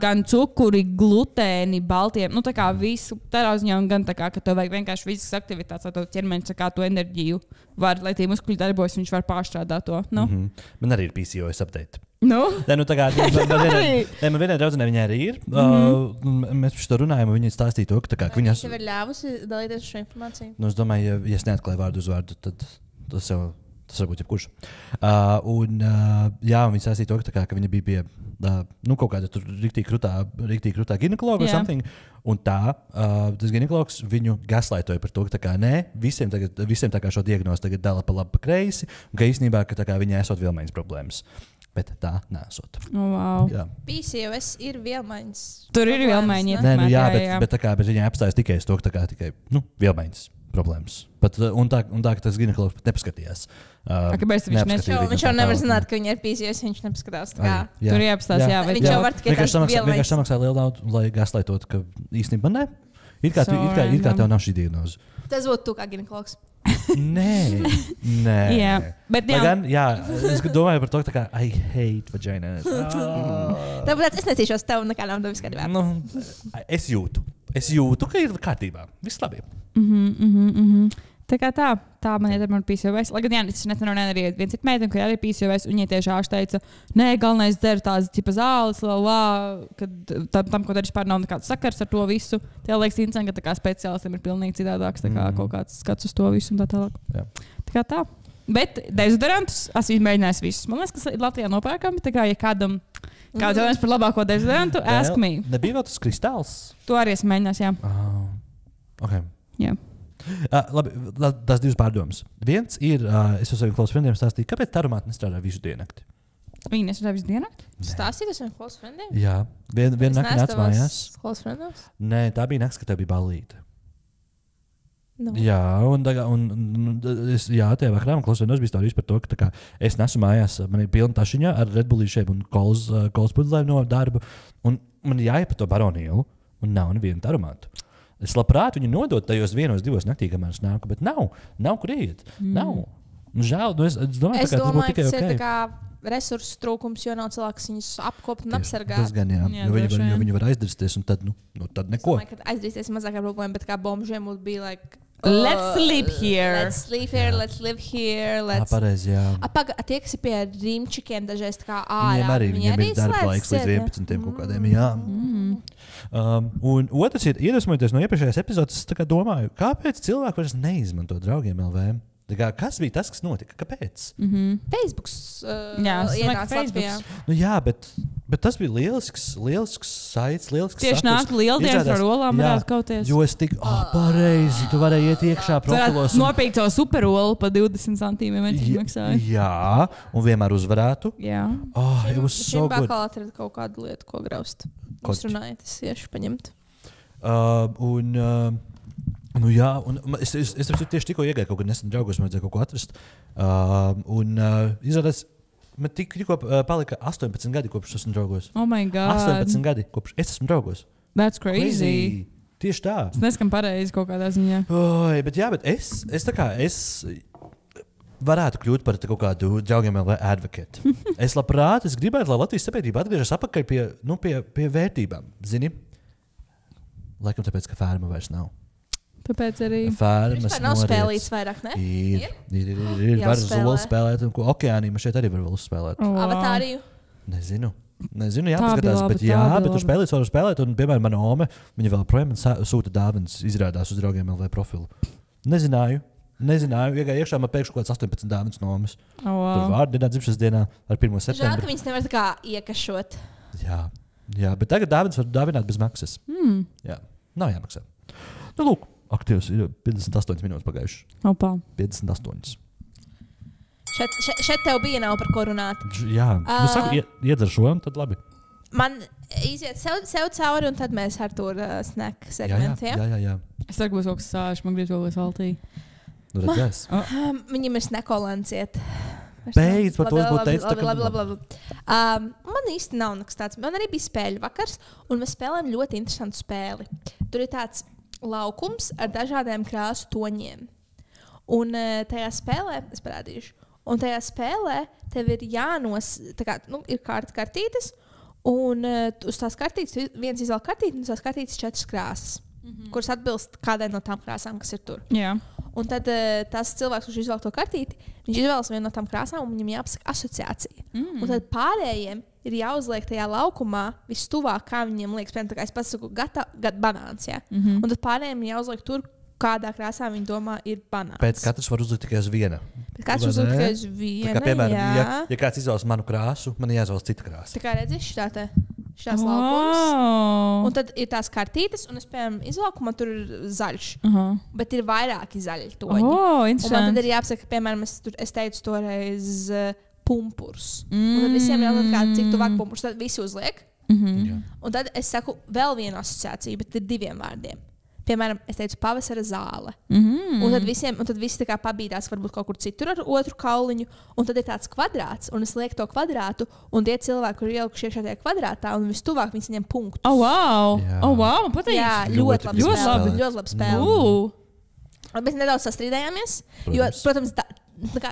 gan cukuri, glutēni, baltiem, tā kā visu tādā ziņā, un gan tā kā, ka tev vajag vienkārši fiziskas aktivitātes, lai tev ķermenis to enerģiju var, lai tie muskuļi darbojas, viņš var pārstrādāt to. Man arī ir PCOS update. Man vienai draudzenei viņai arī ir. Mēs par to runājam, un viņa stāstīja to, ka viņa tev ir ļāvusi dalīties ar šo informāciju. Es domāju, ja es neatklāju vārdu uz vārdu, tad tas varbūt jebkurš. Viņa stāstīja to, ka viņa bija pie kaut kāda riktīgi krutā ginekologa vai something. Un tas ginekologs viņu gaslightoja par to, ka nē, visiem tā kā šo diagnozi tagad dala pa labi, pa kreisi, un ka īstenībā, ka viņai esot vielmaiņas problēmas. Bet tā nesot. Wow. PCOS ir vielmaiņas. Tur ir vielmaiņa. Bet viņai apstājas tikai uz to, ka tikai vielmaiņas problēmas. Un tā, ka tas ginekologs pat nepaskatījās. Kāpēc viņš jau nevar zināt, ka viņa ir PCOS, viņš nepaskatās. Tur jāapstās, viņš jau var tikai vienkārši samaksā lielu naudu, lai gaslaitot, ka īstenībā ne. Ir kā tev nav šī diagnoze. Tas būtu tu kā ginekologs. Nē. Bet es domāju par to, ka I hate vagina. Tāpēc es necīšos tev nekā nav viss kārtībā. Es jūtu, ka ir kārtībā. Viss labi. Tā man ir ar PCOS. Lai gan es nesen arī viens ir meitene, kur arī ir PCOS, un viņa tieši ārsts teica, nē, galvenais dzer tās tipa zāles, kad tam, ko vispār nav nekāds sakars ar to visu. Tie liekas interesanti, ka tā kā speciālistiem ir pilnīgi citādāks, tā kā kaut kāds skats uz to visu un tā tālāk. Tā kā tā. Bet dezodorantus esmu izmēģinājis visus. Man liekas, ka Latvijā nopērkami, tā kā, ja kādam jautājums par labāko dezodorantu, ask me. Nebija vēl tas kristāls? To arī esmu mēģinājis, jā. Okay. Jā. Labi, tās divas pārdomas. Viens ir, es jau saviem klausas friendiem stāstīju, kāpēc tarumāti nestrādā visu diennakti? Viņi nestrādā visu diennakti? Stāstīt uz saviem klausas friendiem? Jā. Vienu nakti nāc mājās. Klausas friendos? Nē, tā bija nakts, kad tev bija ballīte. No. Jā, tajā vakarā man klausās bija stāstījis par to, ka es nesu mājās, man ir pilna tašiņa ar Red Bullīšiem un kolas pudelēm no darba, un man jāiet pa to Baronielu, un nav nevienu tarumātu. Es labprāt viņu nodot tajos 1-2 naktī, kamēr es nāku, bet nav kur iet. Nav. Žēl, es domāju, tas būtu tikai tas ir kā resursu trūkums, jo nav cilvēks viņus apkopt un apsargāt. Tas gan jā, jo viņi var aizdrīsties, un tad neko. Es domāju, ka aizdrīsties mazāk ar problēmu, bet kā bombžiem būtu bija like, let's sleep here. Let's sleep here, let's live here. Pareizi, jā. Tie, kas ir pie rīmčikiem dažreiz tā kā ārā. Viņiem ir darba laiks līdz 11 kaut kādiem, jā. Un otrs ir, iedvesmojoties no iepriekšējās epizodes, es domāju, kāpēc cilvēki vairs neizmanto draugiem LV? Kas bija tas, kas notika? Kāpēc? Facebooks ienāca Latvijā. Jā, bet tas bija lielisks saits, lielisks tieši nāk lieldienas ar olām varētu kauties. Jo es tik, pareizi, tu varēji iet iekšā profilos. Nopirkt savu superolu pa 20 centīmiem maksāja. Jā, un vienmēr uzvarētu. Jā. It was so good. Bakal atrast kaut kādu lietu, ko graust. Jūs runājat, es iešu paņemt. Jā, un es tieši tikko iegāju kaut kur nesen draugos, man vajadzēja kaut ko atrast. Izrādās, man tikko palika 18 gadi, kopš esmu draugos. Oh my God. 18 gadi, kopš es esmu draugos. That's crazy. Tieši tā. Es neskan pareizi kaut kādā ziņā. Bet es varētu kļūt par kaut kādu draugiem vai advocate. Es gribētu, lai Latvijas sabiedrība atgriežas atpakaļ pie vērtībām. Zini? Laikam tāpēc, ka fērma vairs nav. Tāpēc arī fērmas nav spēlīts vairāk, ne? Ir var zulu spēlēt, un okeānī man šeit arī var spēlēt. Avatāriju? Nezinu, jāpaskatās, bet tur var spēlēt, un, piemēram, mana ome, viņa vēl projām sūta dāvanas, izrādās uz draugiem LV profilu. Nezināju, iegāju iekšā, man pēkšņi kaut kāds 18 dāvanas no omes. Tur vārdu dienā, dzimšanas dienā ar 1. septembri. Žēl, ka viņas nevar tā kā iekašot. Jā, bet tagad dāvanas var dāvināt bez maksas. Jā, nav jāmaksā. Lūk. Aktīvs ir 58 minūtes pagājuši. Opā. 58. Šeit tev bija nav par ko runāt. Jā, saku, iedzer šo, tad labi. Man iziet sev cauri, un tad mēs ar to snack segmentu. Jā. Es saku, būs kaut kas sāš, man gribas vēl saltī. Redzēs. Viņam ir snekolants iet. Beidz, par to es būtu teicis. Labi. Man īsti nav nekas tāds. Man arī bija spēļu vakars, un mēs spēlējam ļoti interesantu spēli. Tur ir tāds laukums ar dažādiem krāsu toņiem. Un tajā spēlē, es parādīšu, un tajā spēlē tev ir ir kartītes, un uz tās kartītes viens izvēl kartīti, un uz tās kartītes 4 krāsas, kuras atbilst kādai no tām krāsām, kas ir tur. Jā. Un tad tas cilvēks, kurš izvēl to kartīti, viņš izvēlas vienu no tām krāsām, un viņam jāpasaka asociācija. Un tad pārējiem ir jāuzliek tajā laukumā vistuvāk, kā viņiem liekas. Piemēram, tā kā es pasaku, banāns. Ja? Un tad pārējiem ir jāuzliek tur, kādā krāsā viņi domā ir banāns. Pēc katrs var uzlikt tikai uz viena. Pēc katrs uzlikt tikai uz viena, kā, piemēram, ja kāds izvēlas manu krāsu, man jāizvēlas cita krāsa. Tā kā redzi, šitās laukums. Un tad ir tās kartītes, un es, piemēram, izvēlkumā tur ir zaļš. Bet ir vairāki zaļi toņi. Un man tad ir jāapsaka, piemēram, es teicu toreiz pumpurs. Un tad visiem jāuzliek, cik tuvāk pumpurs, tad visi uzliek. Un tad es saku vēl vienu asociāciju, bet ir 2 vārdiem. Piemēram, es teicu, pavasara zāle. Un tad visi tā kā pabīdās varbūt kaut kur citur ar otru kauliņu. Un tad ir tāds kvadrāts, un es lieku to kvadrātu, un tie cilvēki, kur ir ielikuši iekšā tajā kvadrātā, un vistuvāk viņi saņem punktus. Wow, patīk. Jā, ļoti labi spēle. Mēs nedaudz sastrīdējāmies, jo, protams,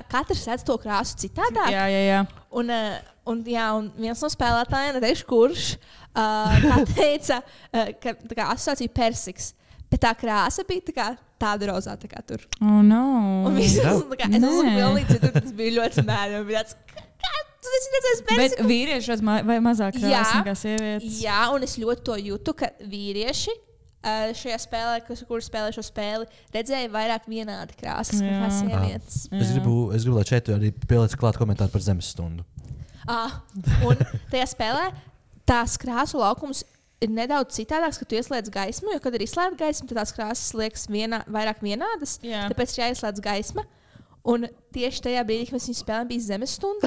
katrs redz to krāsu citādāk. Jā. Un viens no spēlētājiem, neteikšu kurš, teica, ka asociācija persiks. Bet tā krāsa bija tāda rozā, tā kā tur. No. Un es uzliku pilnīgi citur, tas bija ļoti mērķi. Bija tāds, kā tu esi redzējis persiku? Bet vīrieši redz vai mazāk krāsa nekā sievietes? Jā, un es ļoti to jūtu, ka vīrieši šajā spēlē, kur spēlē šo spēli, redzēja vairāk vienādi krāsas nekā sievietes. Es gribu, lai šeit arī pieliec klāt komentāru par zemes stundu. Un tajā spēlē tās krāsu laukums ir nedaudz citādāks, ka tu ieslēdz gaismu, jo, kad ir izslēgta gaisma, tad tās krāsas liekas vairāk vienādas. Tāpēc ir jāieslēdz gaisma. Un tieši tajā brīdī, kad mēs viņu spēlējām, bija zemes stunda.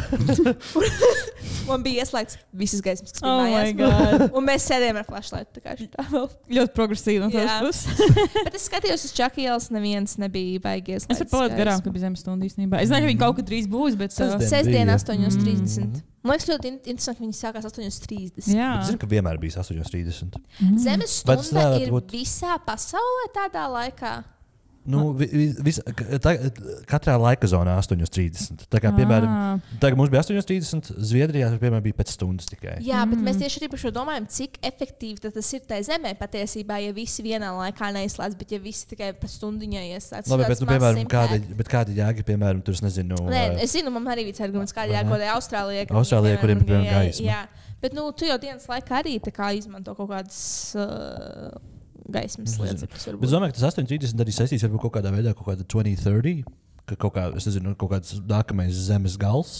Man bija ieslēgts visas gaismas, kas bija mājās. Un mēs sēdējām ar flashlightu. Ļoti progresīvi no tās puses. Bet es skatījos uz Čaku ielas, neviens nebija baigi ieslēgts. Es saprotu garām, ka bija zemes stunda īstenībā. Es nezinu, ka viņi kaut kad drīz būs, bet... Sestdien 8:30. Man liekas, ļoti interesanti, ka viņi sākās 8:30. Jā. Es zinu, ka vienmēr bijis 8:30. Zemes stunda ir visā pasaulē tādā laikā. Katrā laika zonā 8:30. Tā kā, piemēram, tagad mums bija 8:30, Zviedrijā piemēram, bija pēc stundas tikai. Jā, bet mēs tieši arī par šo domājam, cik efektīvi tas ir tajā zemē patiesībā, ja visi vienā laikā neizslēdz, bet ja visi tikai pēc stundiņā ieslēdz. Labi, bet, piemēram, kāda jēga, piemēram, tur es nezinu. Nē, es zinu, man arī bija arguments, kāda jēga, kodai Austrālijai. Austrālijai, kuriem ir piemēram gaisma. Jā, bet tu jau dienas laikā arī tā kā izmanto kaut kādas... gaismas lietas. Bet es domāju, ka tas 8:30 arī saistīs varbūt kaut kādā veidā, kaut kāda 2030, ka kaut kā, es nezinu, kaut kāds nākamais zemes gals.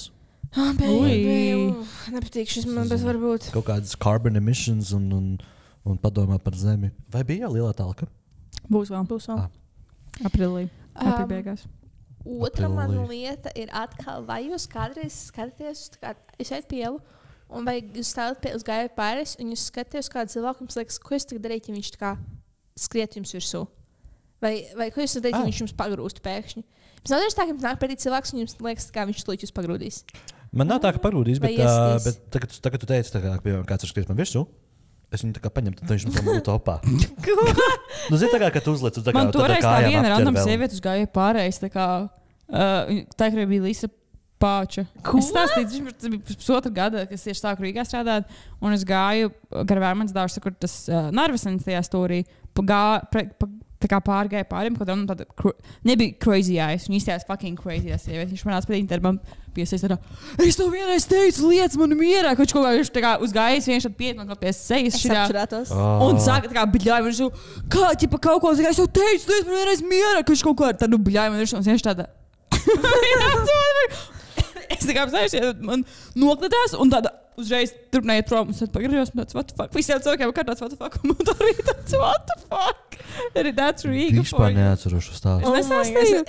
Nepatīk šis man, bet varbūt. Kaut kādas carbon emissions un padomā par zemi. Vai bija jau lielā talka? Būs vēl. Aprilī. Beigās. Otra man lieta ir atkal, vai jūs kādreiz skatāties, es eit pie ielu, un vai jūs stāvat uz gāju pāris, un jūs skatāties kādu cilvēku, jums liekas, ko jūs tagad darīt, ja viņš tā kā skriet jums virsū? Vai ko jūs darīt, ja viņš jums pagrūst pēkšņi? Jums nav dažs tā, ka jums nāk pretī cilvēks, un jums liekas, kā viņš slūķi jūs pagrūdīs? Man nav tā, ka pagrūdīs, bet tagad tu teici, ka kāds ir skriet man virsū. Es viņu tā kā paņemu, tad viņš man būtu topā. Nu, zini, tā kā, ka tu uzliec uz tā kā man toreiz tā viena random sieviete uz gāju pārējais, tā kā tā kā bija Lisa Pāča. Ko? Es stāstīju, tas bija pusotra gada, kas tieši sāku Rīgā strādāt, un es gāju gar Vērmanas dārstu, kur tas Narvesens tajā stūrī tā kā pārgāja pāriem, kaut un tāda nebija crazy eyes, viņa izstājās fucking crazy eyes sieviete. Viņš man atspēdīgi tad man piesaist tādā, es tev vienreiz teicu, liec mani mierā, ka viņš tā kā uzgājis, viņš tad piet man kaut pie sejas šitā. Un sāka tā kā bļāja, viņš kā, ķipa kaut ko, es tev teicu, liec man vienreiz mierā, ka viņš kaut kā tādu bļāja, man viņš tāda. Es tā kā apstājušies, man nokladās un tāda uzreiz turpinājiet prom. Un tad pagriežos, un tāds, what the fuck? Visiem cilvēkiem ir tāds, what the fuck? Un man tā arī tāds, what the fuck? Arī that's Rīga. Vispār neatceros šo stāstu.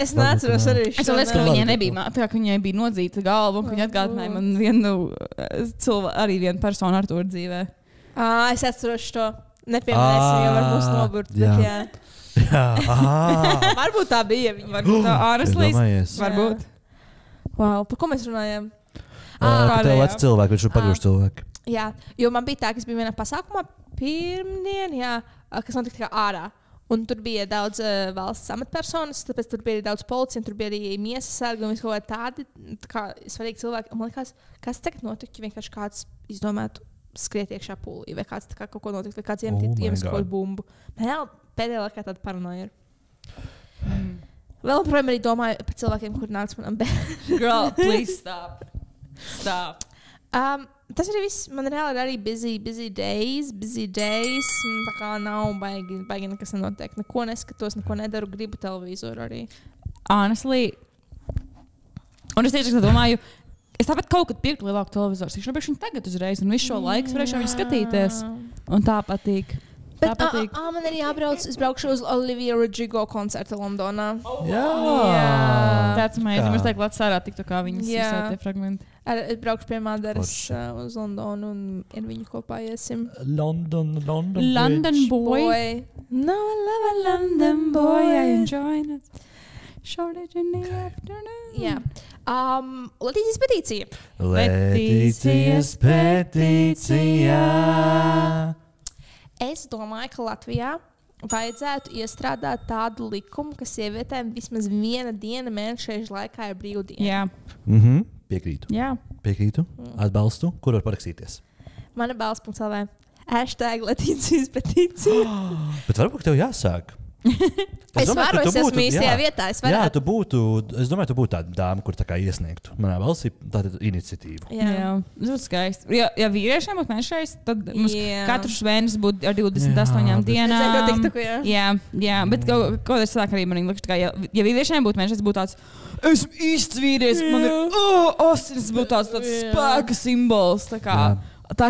Es neatceros arī šo. Es liekas, ka viņai nebija, tā kā viņai bija nodzīta galva, un viņa atgādināja man arī vienu personu ar to dzīvē. Es atceros šo. Nepieminēsim, jo var mūs noburt. Jā. Varbūt tā bija viņa. Varbūt tā āraslis. Varbūt. Wow, par ko mēs runājam? Tev lec cilvēki, viņš ir paguši cilvēki. Jā, jo man bija tā, ka es biju vienā pasākumā pirmdien, kas notika tā kā ārā. Un tur bija daudz valsts amatpersonas, tāpēc tur bija daudz policija, tur bija arī miesas sargi un visu kaut tādi svarīgi cilvēki. Man liekas, kas tagad notika, ja vienkārši kāds izdomātu skriet iekšā pūlī, vai kāds kaut ko notika, vai kāds iemet kaut bumbu. Man pēdējā laikā tāda paranoja ir. Vēl projām arī domāju par cilvēkiem, kuri nāc manam bērnam. Girl, please stop. Stop. Tas arī viss. Man reāli ir arī busy days. Tā kā nav baigi nekas nenotiek. Neko neskatos, neko nedaru, gribu televizoru arī. Honestly. Un es tieši domāju, es tāpat kaut kad pirku lielāku televizoru. Es gribēju viņu tagad uzreiz un visu šo laiku varēšu viņu skatīties. Un tā patīk. Man arī jābrauc. Es braukšu uz Olivia Rodrigo koncertu Londonā. Jā. Tāds amazing. Mēs teiktu, Latvijas ārā tiktu kā viņas izsētie fragmenti. Es braukšu pie Madaras uz Londonu un ar viņu kopā iesim. London boy. No, I love a London boy. I enjoy it. Shortage in the afternoon. Jā. Latīcijas petīcija. Latīcijas petīcija. Es domāju, ka Latvijā vajadzētu iestrādāt tādu likumu, ka sievietēm vismaz viena diena mēneša laikā ir brīvdiena. Jā. Piekrītu. Jā. Piekrītu. Atbalstu. Kur var parakstīties? Mana balss.lv. #Latīcijas petīcija. Bet varbūt tev jāsāk. Es esmu īstajā vietā. Jā, tu būtu tāda dāma, kur tā kā iesniegtu. Manā valstī tāda iniciatīva. Jā. Tas skaisti. Ja vīriešiem būtu mēnešais, tad mums katrs mēnesis būtu ar 28 dienām. Jā, bet kaut kas sāk arī man liekas, ka ja vīriešiem būtu mēnešais, būtu tāds, esmu īsts vīrietis, man ir asinis, būtu tāds spēka simbols. Tā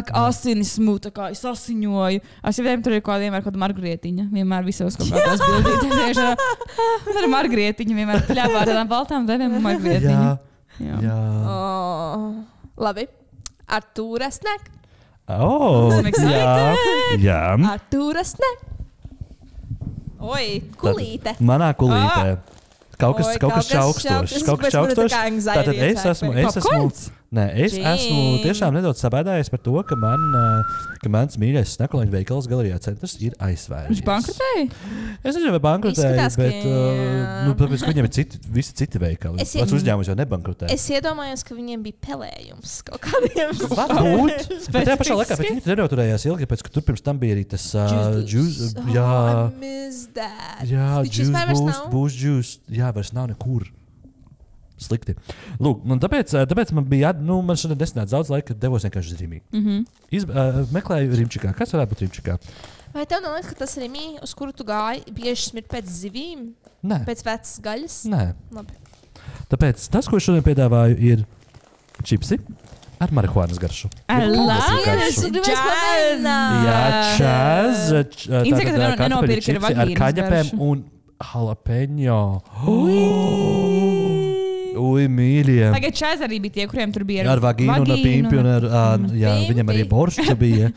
kā asinis mūtu, tā kā es asiņoju. Es jau tur ir vienmēr kāda margrietiņa. Vienmēr visos kaut kādās bildītēs. Tā ir margrietiņa, vienmēr pļāvā ar tādām baltām deviem margrietiņa. Jā. Labi. Artūra Snek. Jā. Artūra Snek. Oi, kulīte. Manā kulītē. Kaut kas čaukstošs. Tātad es esmu tiešām nedaudz sabēdājies par to, ka mans mīļais Snakuleņu veikals Galerijā centrs ir aizvērts. Viņš bankrotēja? Es nezinu, vai bankrotēja, bet tāpēc, ka viņiem ir visi citi veikali. Pats uzņēmums jau nebankrotēja. Es iedomājos, ka viņiem bija pelējums kaut kādiem. Varbūt. Bet tajā pašā laikā viņi nenoturējās ilgi, pēc, ka tur pirms tam bija arī tas juice. I miss that. Jā, būs juice. Jā, vairs nav nekur. Slikti. Lūk, tāpēc man bija man šodien desmitnāts daudz laika, kad devos vienkārši uz Rīmī. Meklēju Rimčikā. Kas varētu būt Rimčikā? Vai tev neliekas, ka tas Rīmī, uz kuru tu gāji, bieži smirt pēc zivīm? Nē. Pēc vecas gaļas? Nē. Labi. Tāpēc tas, ko es šodien piedāvāju, ir čipsi ar marihuānas garšu. Jā, čaz. Čipsi ar kaņepēm un jalapeņo. Ui, mīļie. Tagad čaz arī bija tie, kuriem tur bija ar vagīnu un pimpi. Viņam arī boršs bija.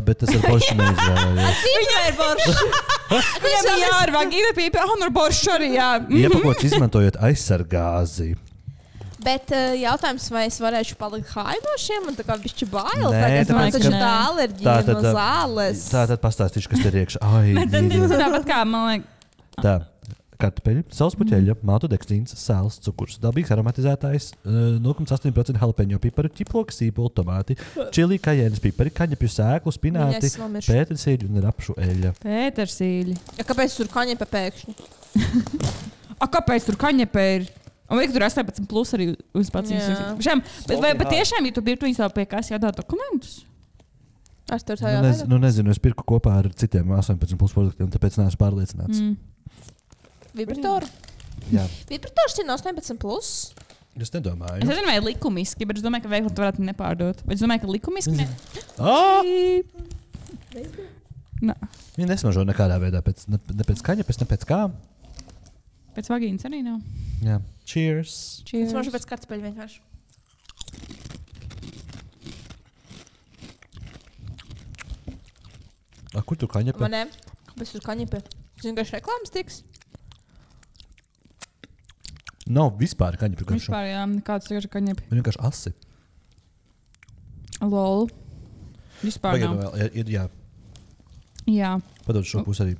Bet tas ar boršu neizvēlējās. Viņam ir boršs. Viņam bija ar vagīnu pimpi un ar boršu arī, jā. Iepakots izmantojot aizsargāzi. Bet jautājums, vai es varēšu palikt hāju no šiem? Man tā kā bišķi bail. Nē, tāpēc, ka tā alerģija no zāles. Tātad pastāstīšu, kas te ir iekšā. Ai, tāpat kā, man liekas. Tā. Kartupeļi, sāls puķeļa, mātu dekstīns, sāls, cukurs, dabīgs aromatizētājs, 0,8% jalapeņo piparu, ķiploka, sīpoli, tomāti, čili, kajēnas pipari, kaņepju sēklu, spināti, pētersīļu un rapšu eļļa. Pētersīļi. Kāpēc tur kaņepe pēkšņi? Kāpēc tur kaņepe ir? Un vai tur 18 plus arī uz pats īsāk? Vai patiešām, ja tu pirktu viņus vēl pie kas jādod dokumentus? Nezinu, es pirku kopā ar citiem 18 plus produktiem, tāpēc neesmu pārliecināts. Vibratoru? Jā. Vibrators ir 18 plus? Es nedomāju. Es nezinu, vai likumiski, bet es domāju, ka veikli tu varētu nepārdot. Bet es domāju, ka likumiski ne. Viņi nesmažo nekādā veidā, ne pēc kaņepes, ne pēc kā. Pēc vagīnas arī nav. Jā. Cheers. Es mažu pēc kartupeļu vienkārši. Kur tu kaņepe? Man ne. Kāpēc tur kaņepe? Es vienkārši reklāmas tiks. nav vispār kaņepju garšu. Vispār, jā, nekāds tagad kaņepi. Viņi vienkārši asi. Lol. Vispār Pagaidu nav. vēl, jā. Jā. Padod šo pusi arī.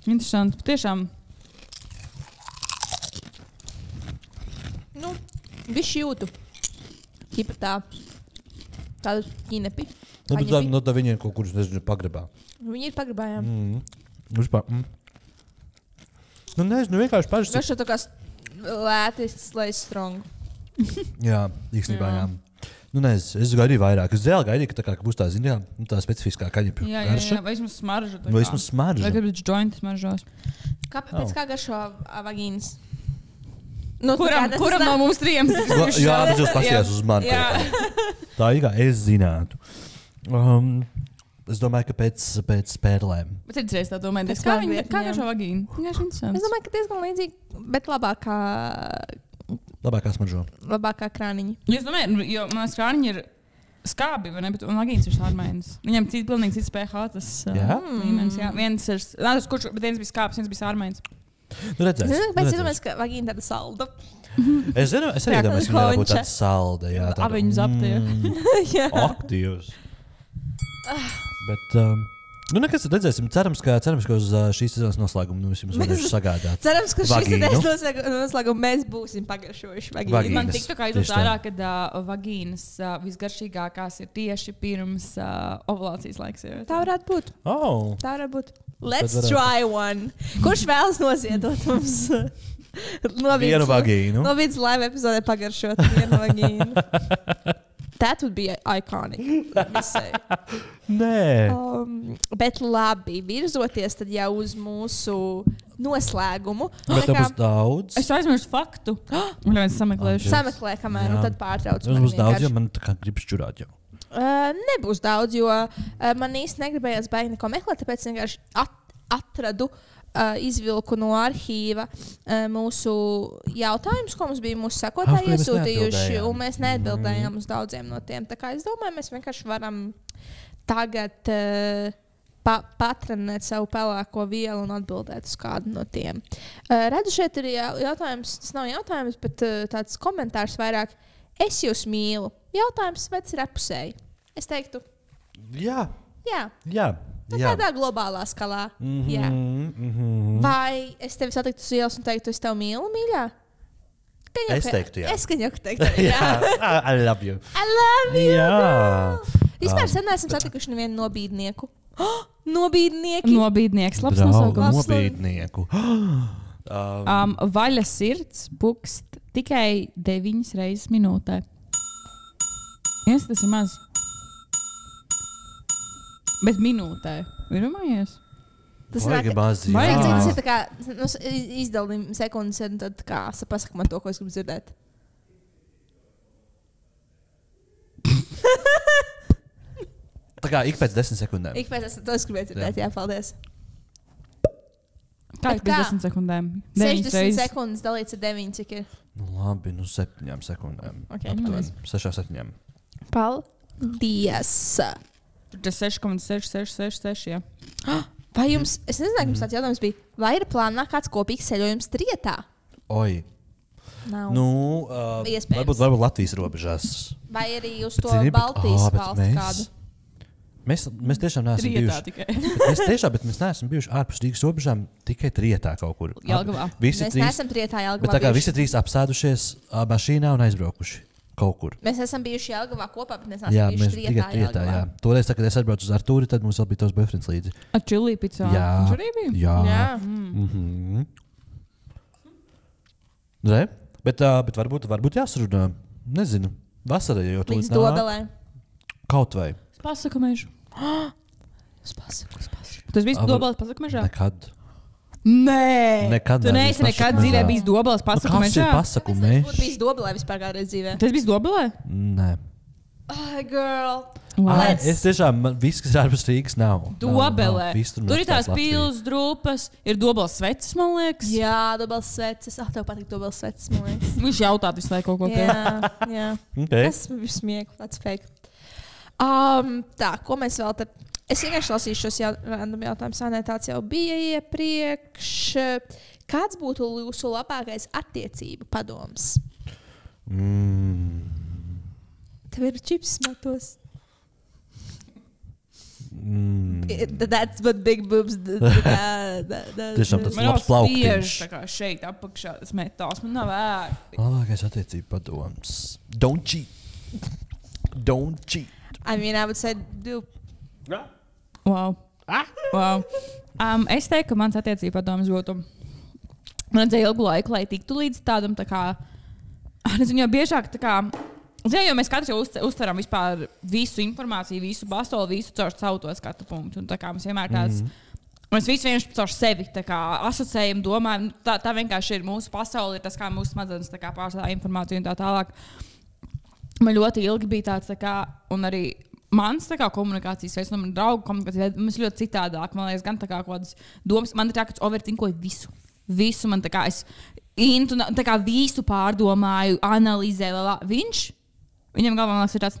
Interesanti. Tiešām. Nu, viši jūtu. Ķipa tā. Tāda ķinepi. Nu, tā viņi ir kaut kur, nezinu, pagrabā. Viņi ir pagrabājām. Vispār. Nu, nezinu, vienkārši paši. Garšo tā kā lētis, lai strong. Jā, īstenībā, jā. Nu, nezinu, es gaidīju vairāk. Es vēl gaidīju, ka būs tā, zini, tā specifiskā kaņepju garša. Vai vismaz smarža. Vai vismaz smarža. Vai kāpēc jointi smaržos. Pēc kā garšo vagīnas? Nu, Kuram no mums trijiem? Jā, bet jūs pasies uz mani. Tā ir kā es zinātu. Es domāju, ka pēc pērlēm. Bet ir dzirdējis tā domāju, kā garšo vagīnu? Es domāju, ka diezgan līdzīgi, bet Labākā smaržo. labākā krāniņa. Es domāju, jo manas krāniņi ir skābi, vai ne? Bet vagīns ir sārmainis. Viņam pilnīgi cits pH tas līmenis. Jā, viens bija skābs, viens bija sārmainis. Nu, redzēs. Es domāju, ka vagīna tāda salda. Es arī domāju, ka viņa būtu tāda salda. Jā, tāda. Aviņu zapta. Aktīvs. Bet, nu, nekas redzēsim. Cerams, ka uz šīs sezonas noslēgumu mēs jums varēsim sagādāt. Cerams, ka šīs sezonas noslēgumu mēs būsim pagaršojuši vagīnu. Man tiktu kā izlaiž ārā, kad vagīnas visgaršīgākās ir tieši pirms ovulācijas laiks. Tā varētu būt. Oh. Tā varētu būt. Let's try one. Kurš vēlas noziedot mums? Vienu vagīnu. No vidus laiva epizodē pagaršot vienu vagīnu. That would be iconic. Nē. Bet labi, virzoties tad jau uz mūsu noslēgumu. Bet tev būs daudz. Es aizmirsu faktu. Un viens sameklēšu. Sameklē, kamēr, un tad pārtrauc. Mums būs daudz, jo man tā kā gribas čurāt jau. Nebūs daudz, jo man īsti negribējās baigi neko meklēt, tāpēc vienkārši atradu, izvilku no arhīva mūsu jautājumus, ko mums bija mūsu sekotāji iesūtījuši, un mēs neatbildējām uz daudziem no tiem. Tā kā es domāju, mēs vienkārši varam tagad patrenēt savu pelēko vielu un atbildēt uz kādu no tiem. Redzu, šeit ir jautājums, tas nav jautājums, bet tāds komentārs vairāk. Es jūs mīlu. Jautājums, vai tas ir apusēji? Es teiktu, jā. Tādā globālā skalā. Jā. Vai es tevi satiktu uz ielas un teiktu, es tevi mīlu, mīļā? Es teiktu, jā. Es kaņoku teiktu, jā. I love you. I love you. Jā. Vispār sen neesam satikuši nevienu nobīdnieku. Nobīdnieki. Nobīdnieks. Labs nosaukums. Nobīdnieku. Vaļa sirds pukst tikai 9 reizes minūtē. Tas ir maz. Bet minūtē. Ir domājies? Tas ir tā kā izdalījums sekundes, un tad kā pasaka man to, ko es gribu dzirdēt. Tā kā ik pēc 10 sekundēm. Ik pēc 10 to es gribēju dzirdēt, jā, paldies. Kā ir 10 sekundēm? 60 sekundes dalīts ar 9, cik ir? Nu labi, 7 sekundēm. Okay, 6-7. Paldies! Tas 6,6666, jā. Vai jums, es nezināju, ka jums tāds jautājums bija, vai ir plānā kāds kopīgs ceļojums trietā? Oi. Nav. Nu, Iespējams. varbūt Latvijas robežās. Vai arī uz to Baltijas valstu kādu? Mēs tiešām neesam bijuši. Bet mēs neesam bijuši ārpus Rīgas robežām, tikai trietā kaut kur. Jelgavā. Mēs neesam trietā Jelgavā. Bet tā kā visi trīs apsēdušies mašīnā un aizbraukuši. Kaut kur. Mēs esam bijuši Jelgavā kopā, bet mēs neesam bijuši trietā. Jā. Toreiz, kad es atbraucu uz Artūri, tad mums vēl bija tos boyfriends līdzi. Ar čili picā? Jā. Viņš arī bija? Jā. Re? Bet varbūt jāsarunā. Nezinu. Vasarā jau to līdz Dobelē. Kaut vai. Pasaku mežu. Uz pasaku. Tas bija Dobeles pasaku mežā? Nekad. Nē, nekad tu neesi nekad dzīvē bijis Dobeles pasaku mežā? Kas ir pasaku mežs? Tu biji Dobelē vispār kādreiz dzīvē. Tu biji Dobelē? Nē. Girl. Es tiešām, viss, kas ir ārpus Rīgas, nav. Dobelē. Tur ir tās pils, drupas, ir Dobeles sveces, man liekas. Jā, Dobeles sveces. Tev patīk Dobeles sveces, man liekas. Viņš jautā visu laiku kaut ko. Jā. Tas bija smieklīgi, tāds fake. Tā, ko mēs vēl te Es vienkārši lasīšu šos random jautājumus. Nē, tāds jau bija iepriekš. Kāds būtu jūsu labākais attiecību padoms? Tev ir čips matos. That's what big boobs do. Tiešām tas labs plauktiņš. Tā kā šeit apakšā tas metāls. Man nav vērti. Labākais attiecību padoms. Don't cheat. Don't cheat. I mean, I would say do. Wow. Wow. Es teiktu, ka mans attiecību padoms būtu. Man vajadzēja ilgu laiku, lai tiktu līdz tādam tā kā. Nezinu, jau biežāk tā kā. Zinu, jo mēs katrs jau uztveram vispār visu informāciju, visu pasauli, visu caur savu to skatu punktu. Un tā kā mēs vienmēr tāds, mēs visi vienkārši caur sevi tā kā asociējam, domājam, tā vienkārši ir mūsu pasauli, ir tas, kā mūsu smadzenes tā kā pārstāv informāciju un tā tālāk. Man ļoti ilgi bija tāds tā kā, un arī mans tā kā komunikācijas veids, un man draugu komunikācijas veids, mums ļoti citādāk. Man liekas, gan tā kā kādas domas, man ir tā, ka es overtinkoju visu. Visu man tā kā es tā kā visu pārdomāju, analizēju, Viņam galvā ir tāds,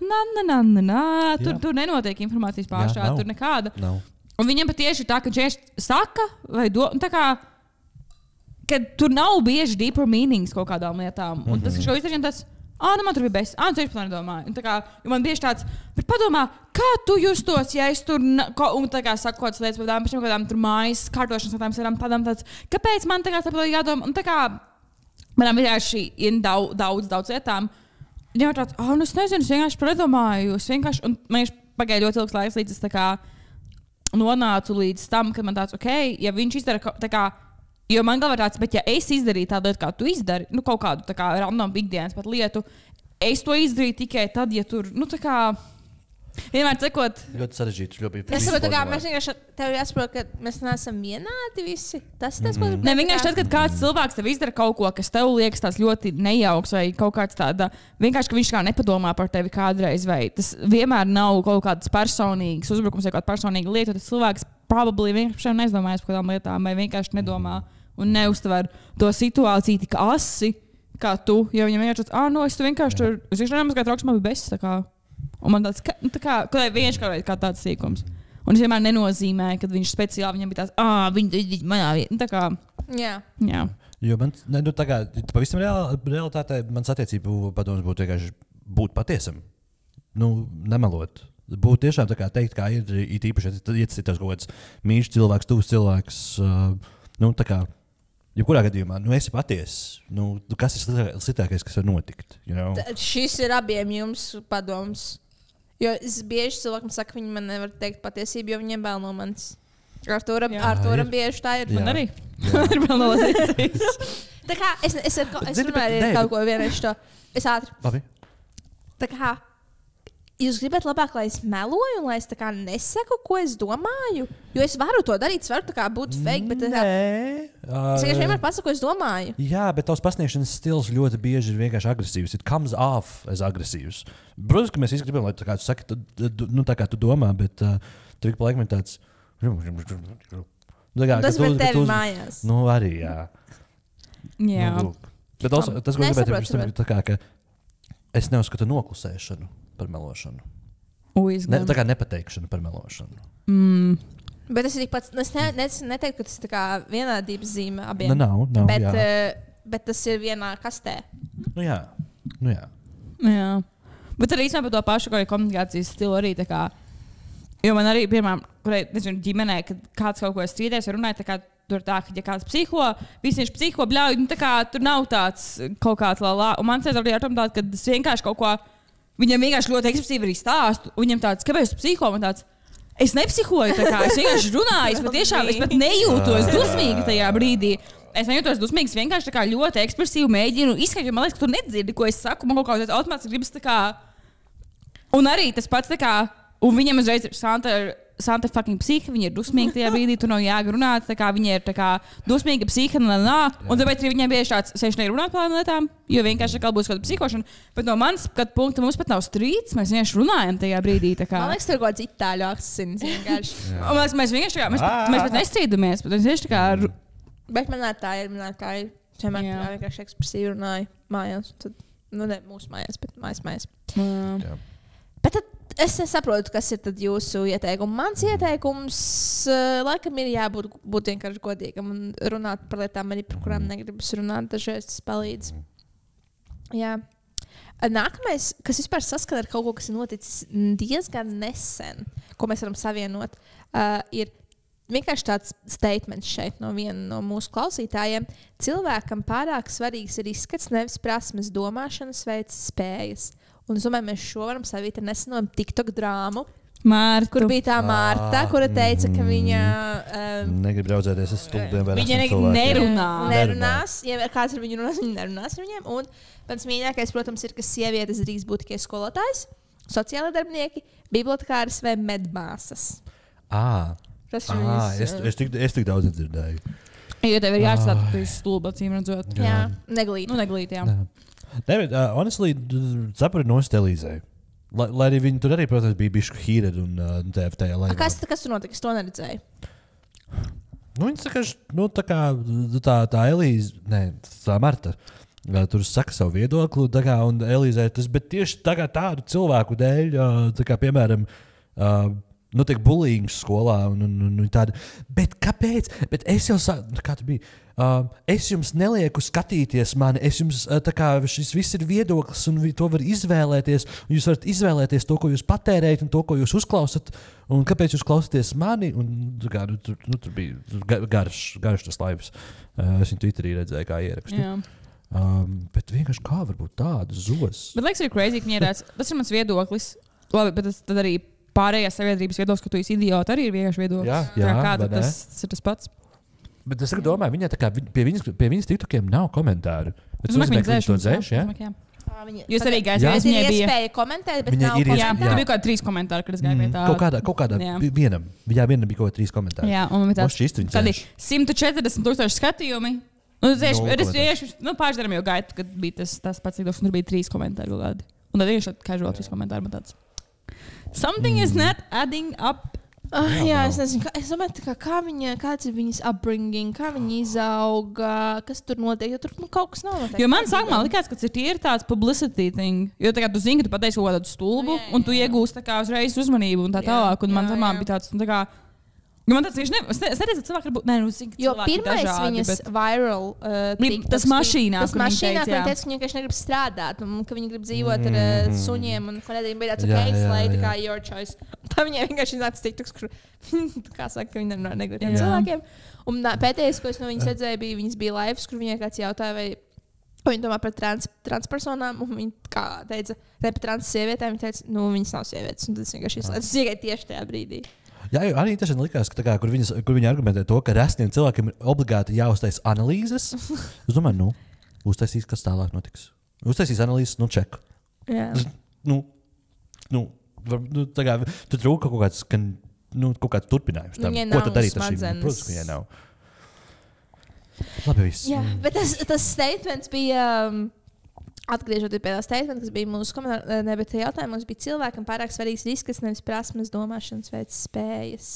tur nenotiek informācijas pārstrāde, tur nekāda. Nav. Un viņam patieši ir tā, ka viņš saka, vai tā kā, ka tur nav bieži deeper meanings kaut kādām lietām. Un tas, ka šo izdarījām tāds, man tur bija best, tu tieši par to nedomāju. Un tā kā, man bieži tāds, bet padomā, kā tu justos, ja es tur, un tā kā saku kādas lietas par kādām tur mājas kārtošanas lietām, padām tāds, kāpēc man tā kā tā jādomā. Un tā kā, manām vienkārši ir daudz lietām. Viņam ir tāds, es nezinu, es vienkārši predomāju. Un man pagāja ļoti ilgs laiks, līdz es tā kā nonācu līdz tam, kad man tāds, ja viņš izdara tā kā, jo man galvā tāds, bet ja es izdarīju tādu lietu, kā tu izdari, kaut kādu tā kā random ikdienas pat lietu, es to izdarīju tikai tad, ja tur, tā kā, vienmēr cekot. Ļoti sarežģīts. Es saprotu, ka mēs vienkārši tev jāsaprot, ka mēs neesam vienādi visi. Tas tas, ko ne, vienkārši tad, kad kāds cilvēks tev izdara kaut ko, kas tev liekas tāds ļoti nejauks vai kaut kāds tāda, vienkārši, ka viņš kā nepadomā par tevi kādreiz, vai tas vienmēr nav kaut kāds personīgs uzbrukums vai kāda personīga lieta, tas cilvēks probably vienkārši neizdomājas par kādām lietām vai vienkārši nedomā un neuztver to situāciju tik asi, kā tu, jo viņam vienkārši tāds, es tu vienkārši tur, es vienkārši nemaz kā trauks, man bija best, tā kā. Un man tāds, vienkārši kā tāds sīkums. Un es vienmēr nenozīmēju, ka viņš speciāli viņam bija tāds, viņi manā vietā. Tā kā, jā. Jo man, tā kā, pavisam realitātē, mans attiecību padoms būtu vienkārši būt patiesam. Nemelot. Būt tiešām tā kā teikt, kā ir īpaši, ja tas ir kaut kāds mīļš cilvēks, tuvs cilvēks, tā kā, jebkurā gadījumā, esi patiess. Kas ir sliktākais, kas var notikt? Šis ir abiem jums padoms. Jo es bieži cilvēkam saku, viņi man nevar teikt patiesību, jo viņiem bail no manis. Arturam bieži tā ir. Man arī. Man ir bail no manis. Tā kā es runāju kaut ko vienreiz to. Es ātri. Labi. Tā kā jūs gribat labāk, lai es meloju un lai es tā kā nesaku, ko es domāju? Jo es varu to darīt, es varu tā kā būt fake, bet es vienmēr pasaku, ko es domāju. Jā, bet tavs pasniegšanas stils ļoti bieži ir vienkārši agresīvs. It comes off as agresīvs. Protams, ka mēs visi gribam, lai tā kā tu saki, tā kā tu domā, bet tu ik pa laikam ir tāds. Tas bija tevi mājās. Arī, jā. Jā. Bet tas, ko gribētu, ir tā kā, ka es neuzskatu noklusēšanu par melošanu. Tā kā nepateikšana par melošanu. Bet tas ir tikpat, es neteiktu, ka tas ir tā kā vienādības zīme abiem. Nav, bet tas ir vienā kastē. Jā. Bet arī īstenībā par to pašu komunikācijas stilu arī tā kā, jo man arī, piemēram, ģimenē, kad kāds kaut ko strīdēs vai runāja, tā kā tur tā, ka ja kāds psiho, visi viņš psiho bļauj, tā kā tur nav tāds kaut kāds lā. Un man arī ar tom tādu, ka es vienkārši kaut ko, viņam vienkārši ļoti ekspresīvi arī stāstu, un viņam tāds, kāpēc tu psiho, man tāds, es nepsihoju, tā kā, es vienkārši runāju, es pat nejūtos dusmīgi tajā brīdī. Es nejūtos dusmīgi, es vienkārši tā kā ļoti ekspresīvi mēģinu izskaidrot, jo man liekas, ka tu nedzirdi, ko es saku, man kaut kā automātiski gribas tā kā. Un arī tas pats tā kā, un viņam uzreiz ir Santa fucking psiha, viņa ir dusmīga tajā brīdī, tu nav jāgrunāt, tā kā viņa ir tā kā dusmīga psiha, un tāpēc arī viņai bieži tāds, es nerunāju par lietām, jo vienkārši kā būs kāda psihošana, bet no manas skatu punkta mums pat nav strīds, mēs vienkārši runājam tajā brīdī, tā kā. Man liekas, tur kaut kāds itāļu akcents vienkārši. Un mēs vienkārši tā kā, mēs pat nestrīdamies, bet mēs vienkārši tā kā. Bet man tā ir, vienmēr vienkārši ekspresīvi runāju mājās, tad, ne mūsu mājās, bet mājas. Bet Es nesaprotu, kas ir tad jūsu ieteikums. Mans ieteikums, laikam, ir jābūt vienkārši godīgam un runāt par lietām, arī par kurām negribas runāt. Dažreiz tas palīdz. Jā. Nākamais, kas vispār saskana ar kaut ko, kas ir noticis diezgan nesen, ko mēs varam savienot, ir vienkārši tāds statements šeit no viena no mūsu klausītājiem. Cilvēkam pārāk svarīgs ir izskats, nevis prasmes, domāšanas veids, spējas. Un es domāju, mēs šo varam savīt ar neseno TikTok drāmu. Mārtu. Kur bija tā Mārta, kura teica, ka viņa negrib draudzēties ar stulbiem. Viņa nerunās. Ja kāds ar viņu runās, viņa nerunās ar viņiem. Un pats mīļākais, protams, ir, ka sievietes drīkst būt tikai skolotājs, sociāli darbinieki, bibliotekāris vai medmāsas. Es tik daudz nedzirdēju. Jo tev ir jāstāv, ka tu esi stulba, acīm redzot. Jā, neglīt. Neglīt, jā. David, honestly, cepuri nost Elīzei. Lai arī viņi tur arī, protams, bija bišku hīredi un TFT. Kas tur notika? Es to neredzēju. Viņi saka, tā Elīze, tā Marta, tur saka savu viedokli, un Elīzei tas, bet tieši tādu cilvēku dēļ, piemēram, tiek bullyings skolā un tāda. Bet kāpēc? Bet es jau kā tu biji? Es jums nelieku skatīties mani, šis viss ir viedoklis un to var izvēlēties. Jūs varat izvēlēties to, ko jūs patērējat un to, ko jūs uzklausat. Un kāpēc jūs klausāties mani? Un, tur bija garš tas laivs. Es viņu Twitterī redzēju, kā ierakstu. Bet vienkārši kā var būt tādas zos? Bet liekas, ir crazy, ka viņi redz. Tas ir mans viedoklis. Labi, bet tad arī pārējās sabiedrības viedoklis, ka tu esi idioti, arī ir vienkārši viedoklis. Jā, tas ir tas pats. Bet es domāju, viņai pie viņas TikTokiem nav komentāru. Es domāju, ka viņi to dzēš, jā? Jūs arī gājāt, viņai bija iespēja komentēt, bet nav komentāru. Jā, tur bija kaut 3 komentāri, kad es gāju pie tā. Kaut kādā vienam. Viņam bija kaut 3 komentāri. Jā, un tādi 140,000 skatījumi. Es pārždaram jau gaitu, kad bija tas pats viedoklis, un tur bija 3 komentāri kaut kādi. Un tad vienkārši casual 3 komentāri man tāds. Something is not adding up. Jā, es nezinu, es domāju, kāds ir viņas upbringing, kā viņa izauga, kas tur notiek, jo tur kaut kas nav notiek. Jo man sākumā likās, ka tas ir tāds publicity thing, jo tu zini, ka tu pateici kaut kādu stulbu, un tu iegūsti uzreiz uzmanību un tā tālāk, un man bija tāds, man tāds, es neredzu, ka cilvēki var būt, jo pirmais viņas viral tas mašīnā, kur viņa teica, ka viņa vienkārši negrib strādāt, un ka viņa grib dzīvot ar suņiem, un kādēļ bija tāds, ok, slēdzi, kā your choice. Tā viņai vienkārši nāca TikToks, kur, kā saka, ka viņa negrib tiem cilvēkiem. Un pēdējais, ko es no viņas redzēju, viņas bija lives, kur viņai kāds jautāja, vai viņa domā par transpersonām, un viņa teica, ne par trans sievietēm, viņa teica, viņas nav sievietes, un tas vienkārši izslēdz. Tas tikai tieši tajā brīdī. Jā, arī tas likās, ka kur viņi argumentē to, ka resniem cilvēkiem ir obligāti jāuztais analīzes. Es domāju, uztaisīs, kas tālāk notiks. Uztaisīs analīzes, ček. Jā. Tu trūka kaut kāds turpinājums tam. Ko tad darīt ar šīm? Protams, ka viņai nav. Labi, viss. Jā, bet tas statements bija... Atgriežoties pie tā statement, kas bija mūsu komentārā, bet jautājumos bija cilvēkam pārāk svarīgs risks, nevis prasmes, domāšanas veids, spējas.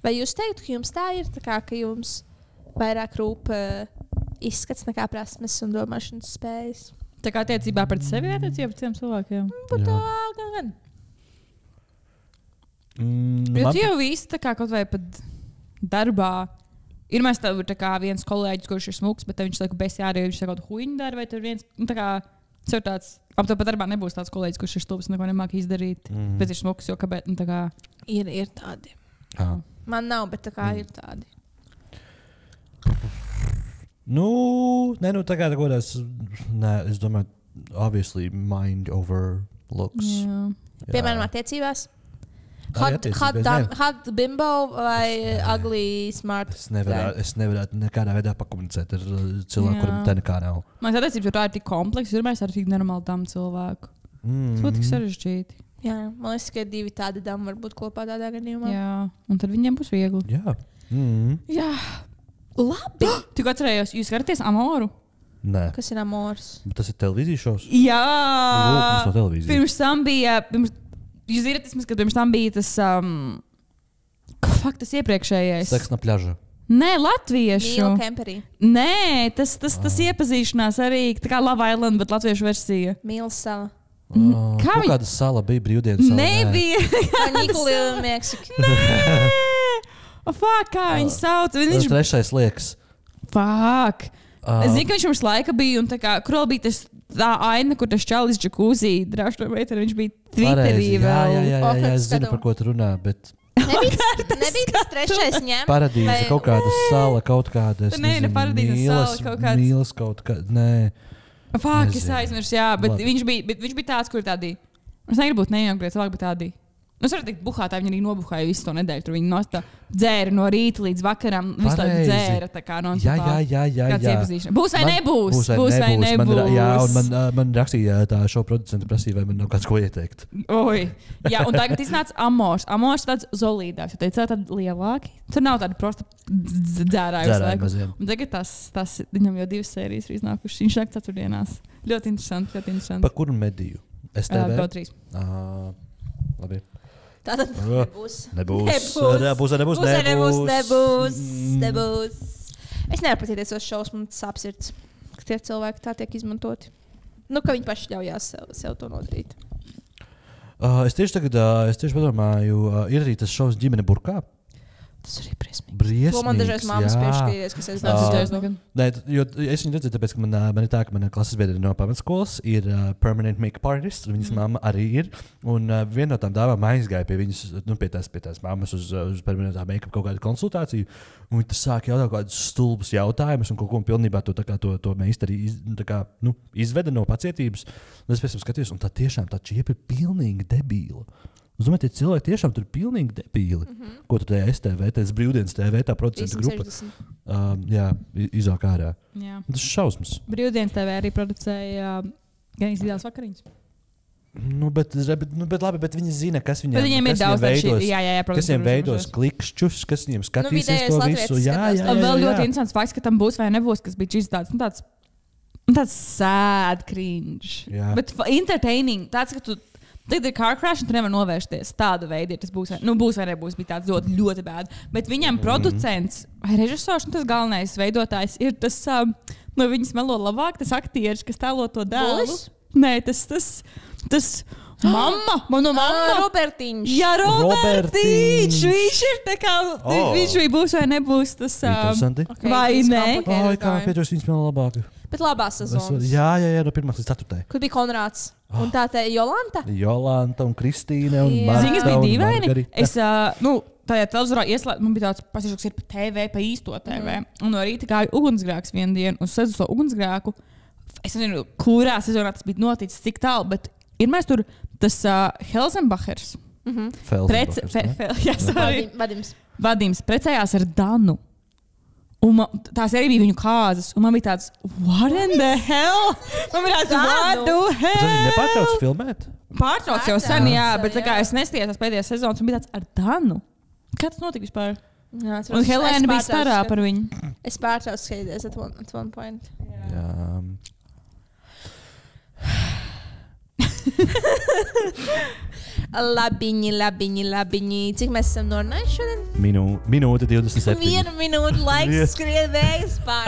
Vai jūs teiktu, ka jums tā ir, ka jums vairāk rūp izskats nekā prasmes un domāšanas spējas? Tā kā attiecībā pret sevi, attiecībā pret citiem cilvēkiem? Gan. Jo tu jau visi tā kā kaut vai pat darbā. Ir mēs tev viens kolēģis, kurš ir smuks, bet viņš lieku besjā arī, viņš kaut huīņu dara, vai tur viens, sev tāds, ap to pat darbā nebūs tāds kolēģis, kurš ir stulbs un neko nemāk izdarīt, bet ir smuks, jo kāpēc, Ir tādi. Man nav, bet ir tādi. Es domāju, obviously mind over looks. Piemēram, attiecībās. Hot bimbo vai ugly smart? Es nevarētu nekādā veidā pakomunicēt ar cilvēku, kuram tā nekā nav. Man attiecības tā ir tik kompleksa, ir mēs ar tik nenormālu damu cilvēku. Tas būtu tik sarežģīti. Jā, man liekas, ka 2 tādi dami var būt kopā tādā gadījumā. Jā, un tad viņiem būs viegli. Jā. Jā. Labi. Tikko atcerējos, jūs skatāties Amoru? Nē. Kas ir Amors? Bet tas ir televīzijas šovs? Jā. No televīzijas. Pirms tam bija... Jūs zināt, ka pirms tam bija tas, tas iepriekšējais. Seks na pļaža. Nē, latviešu. Mīla Kemperī. Nē, tas iepazīšanās arī, tā kā Love Island, bet latviešu versija. Mīlas sala. Kā kāda sala bija brīvdienas sala? Nebija. Nikolija Meksika. Fuck, kā viņi sauc? Tas trešais liekas. Fuck. Es zinu, ka viņš mums laika bija, un tā kā, kur bija tā aina, kur tas čalis džakūzī drāž to meiteni, viņš bija Twitterī vēl. Jā, es zinu, par ko tu runā, bet... Nebija tas trešais ņem? Paradīze, kaut kāda sala, kaut kāda, es nezinu, mīlas kaut kāda, nē. Fuck, es aizmirsu, jā, bet viņš bija tāds, kur tādī. Es negribu būt nejauki, bet cilvēki bija tādī. Es varu teikt, buhātāji viņi arī nobuhāja visu to nedēļu. Tur viņi dzēra no rīta līdz vakaram. Visu laiku dzēra tā kā non-stopā. Jā. Būs vai nebūs? Būs vai nebūs? Un man rakstīja tā šo producentu prasīja, vai man nav kāds ko ieteikt. Oi. Jā, un tagad iznāca Amors. Amors tāds zolīdāks, jo teica tādi lielāki. Tur nav tādi prosta dzērāji. Un tagad tas viņam jau 2 sērijas ir iznākušas. Viņš nāk ceturtdienās. Ļoti interesanti. Pa kuru mediju? STV? GO3. Labi. Tātad nebūs. Es nevaru patīties tos šovus, man tas apsirds, ka tie cilvēki tā tiek izmantoti. Ka viņi paši ļaujās sev to nodarīt. Es tieši padomāju, ir arī tas šovs Ģimene burkā. Tas arī briesmīgs. To man dažreiz māmas piešķīries, kas es nezinu. Nē, jo es viņu redzēju, tāpēc, ka man ir tā, ka mana klases biedri no pamatskolas ir permanent make-up artist, un viņas mamma arī ir. Un viena no tām dāvām aizgāja pie viņas, pie tās mammas uz permanentā make-up kaut kādu konsultāciju. Un viņi sāk jautāt kādus stulbus jautājumus, un kaut ko pilnībā to meistari izveda no pacietības. Un es pēc tam skatījos, un tā tiešām tā čiepa ir pilnīgi debīla. Es domāju, tie cilvēki tiešām tur ir pilnīgi debīli. Ko tu tajā STV, tas brīvdienas TV, tā producentu grupa. Izāk ārā. Jā. Tas ir šausmas. Brīvdienas TV arī producēja gan izdevās vakariņas. Bet viņi zina, kas viņiem ir daudz veidos. Kas viņiem veidos klikšķus, kas viņiem skatīsies to visu. Jā. Vēl ļoti interesants fakts, ka tam būs vai nebūs, kas bija šis tāds sad cringe. Jā. Bet entertaining. Tāds, ka tu tagad ir car crash, un tu nevar novērsties. Tāda veida, ja tas būs vai nebūs, bija tāds ļoti bēd. Bet viņam producents vai režisors, tas galvenais veidotājs ir tas, no viņas melo labāk, tas aktieris, kas tēlo to dēlu. Bulis? Nē, tas mamma, mana mamma. Robertiņš. Jā, Robertiņš. Viņš ir tā kā, viņš būs vai nebūs tas, vai nē. Kā man pieķos viņas melo labāk. Bet labās sezonas. Jā, no 1. līdz 4. Kur bija Konrāds? Un tā te Jolanta? Jolanta un Kristīne un Marta. Zini, kas bija dīvaini? Margarita. Es, tajā televizorā man bija tāds pasiešoks ir pa TV, pa īsto TV. Un no rīta gāja ugunsgrēks vienu dienu, un sēdzu to ugunsgrēku. Es nezinu, kurā sezonā tas bija noticis, cik tālu, bet ir mēs tur tas Helzenbachers. Vadims precējās ar Danu. Un tās arī bija viņu kāzas. Un man bija tāds, what in the hell? Man bija tāds, what the hell? Tas viņi nepārtrauc filmēt? Pārtrauc jau sen, jā, bet tā kā es neskatījos pēdējās sezonas, un bija tāds ar Danu. Kā tas notika vispār? Jā, un Helēna bija starā par viņu. Es pārtraucu skatīties at one point. Jā. Labiņi. Cik mēs esam norunājuši šodien? Minūte 27. 1 minūte laiks skrien vējas pār.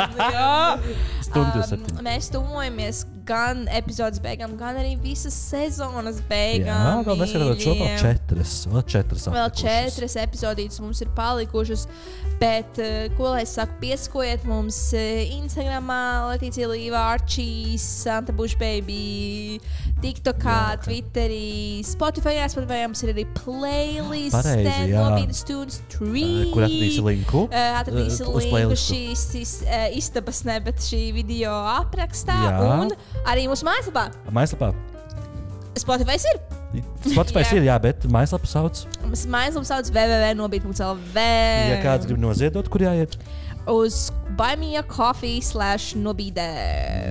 Stundu 27. Mēs tuvojamies gan epizodes beigām, gan arī visas sezonas beigām. Jā, vēl mēs varam šo vēl 4. Vēl 4 epizodītas mums ir palikušas. Bet, ko lai es saku, piesakojiet mums Instagramā, Letīcija Līva, Arčīs, Santa Bush Baby, TikTokā, Twitterī, Spotify mums ir arī playlist, Nobīdas Tunes 3. Kur atradīsi linku? Atradīsi linku šīs istabas, ne, bet šī video aprakstā. Jā. Un arī mūsu mājaslapā. Spotify ir. Spotify ir, jā, bet mājaslapa sauc. Mājaslapa sauc www.nobīda.lv. Ja kāds grib noziedot, kur jāiet? Uz buymeacoffee/nobīda.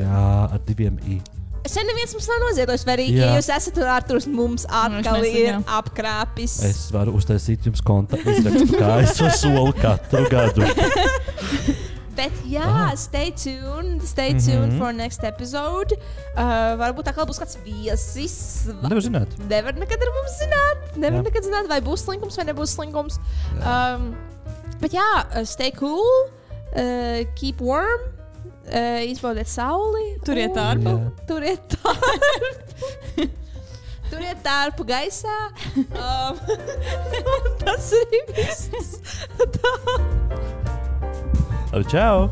Jā, ar 2 i. Sen neviens mums nav noziedojis, vai arī, ja jūs esat Arturs mums atkal ir apkrāpis. Es varu uztaisīt jums konta izrakstu, kā es to solu katru gadu. Bet jā, stay tuned for next episode. Varbūt tā kā būs kāds viesis. Nevar zināt. Nevar nekad ar mums zināt. Nevar nekad zināt, vai būs slinkums vai nebūs slinkums. Bet jā, stay cool, keep warm, izbaudiet sauli. Turiet ārpu. turiet tārpu gaisā. Tas arī viss. Čau!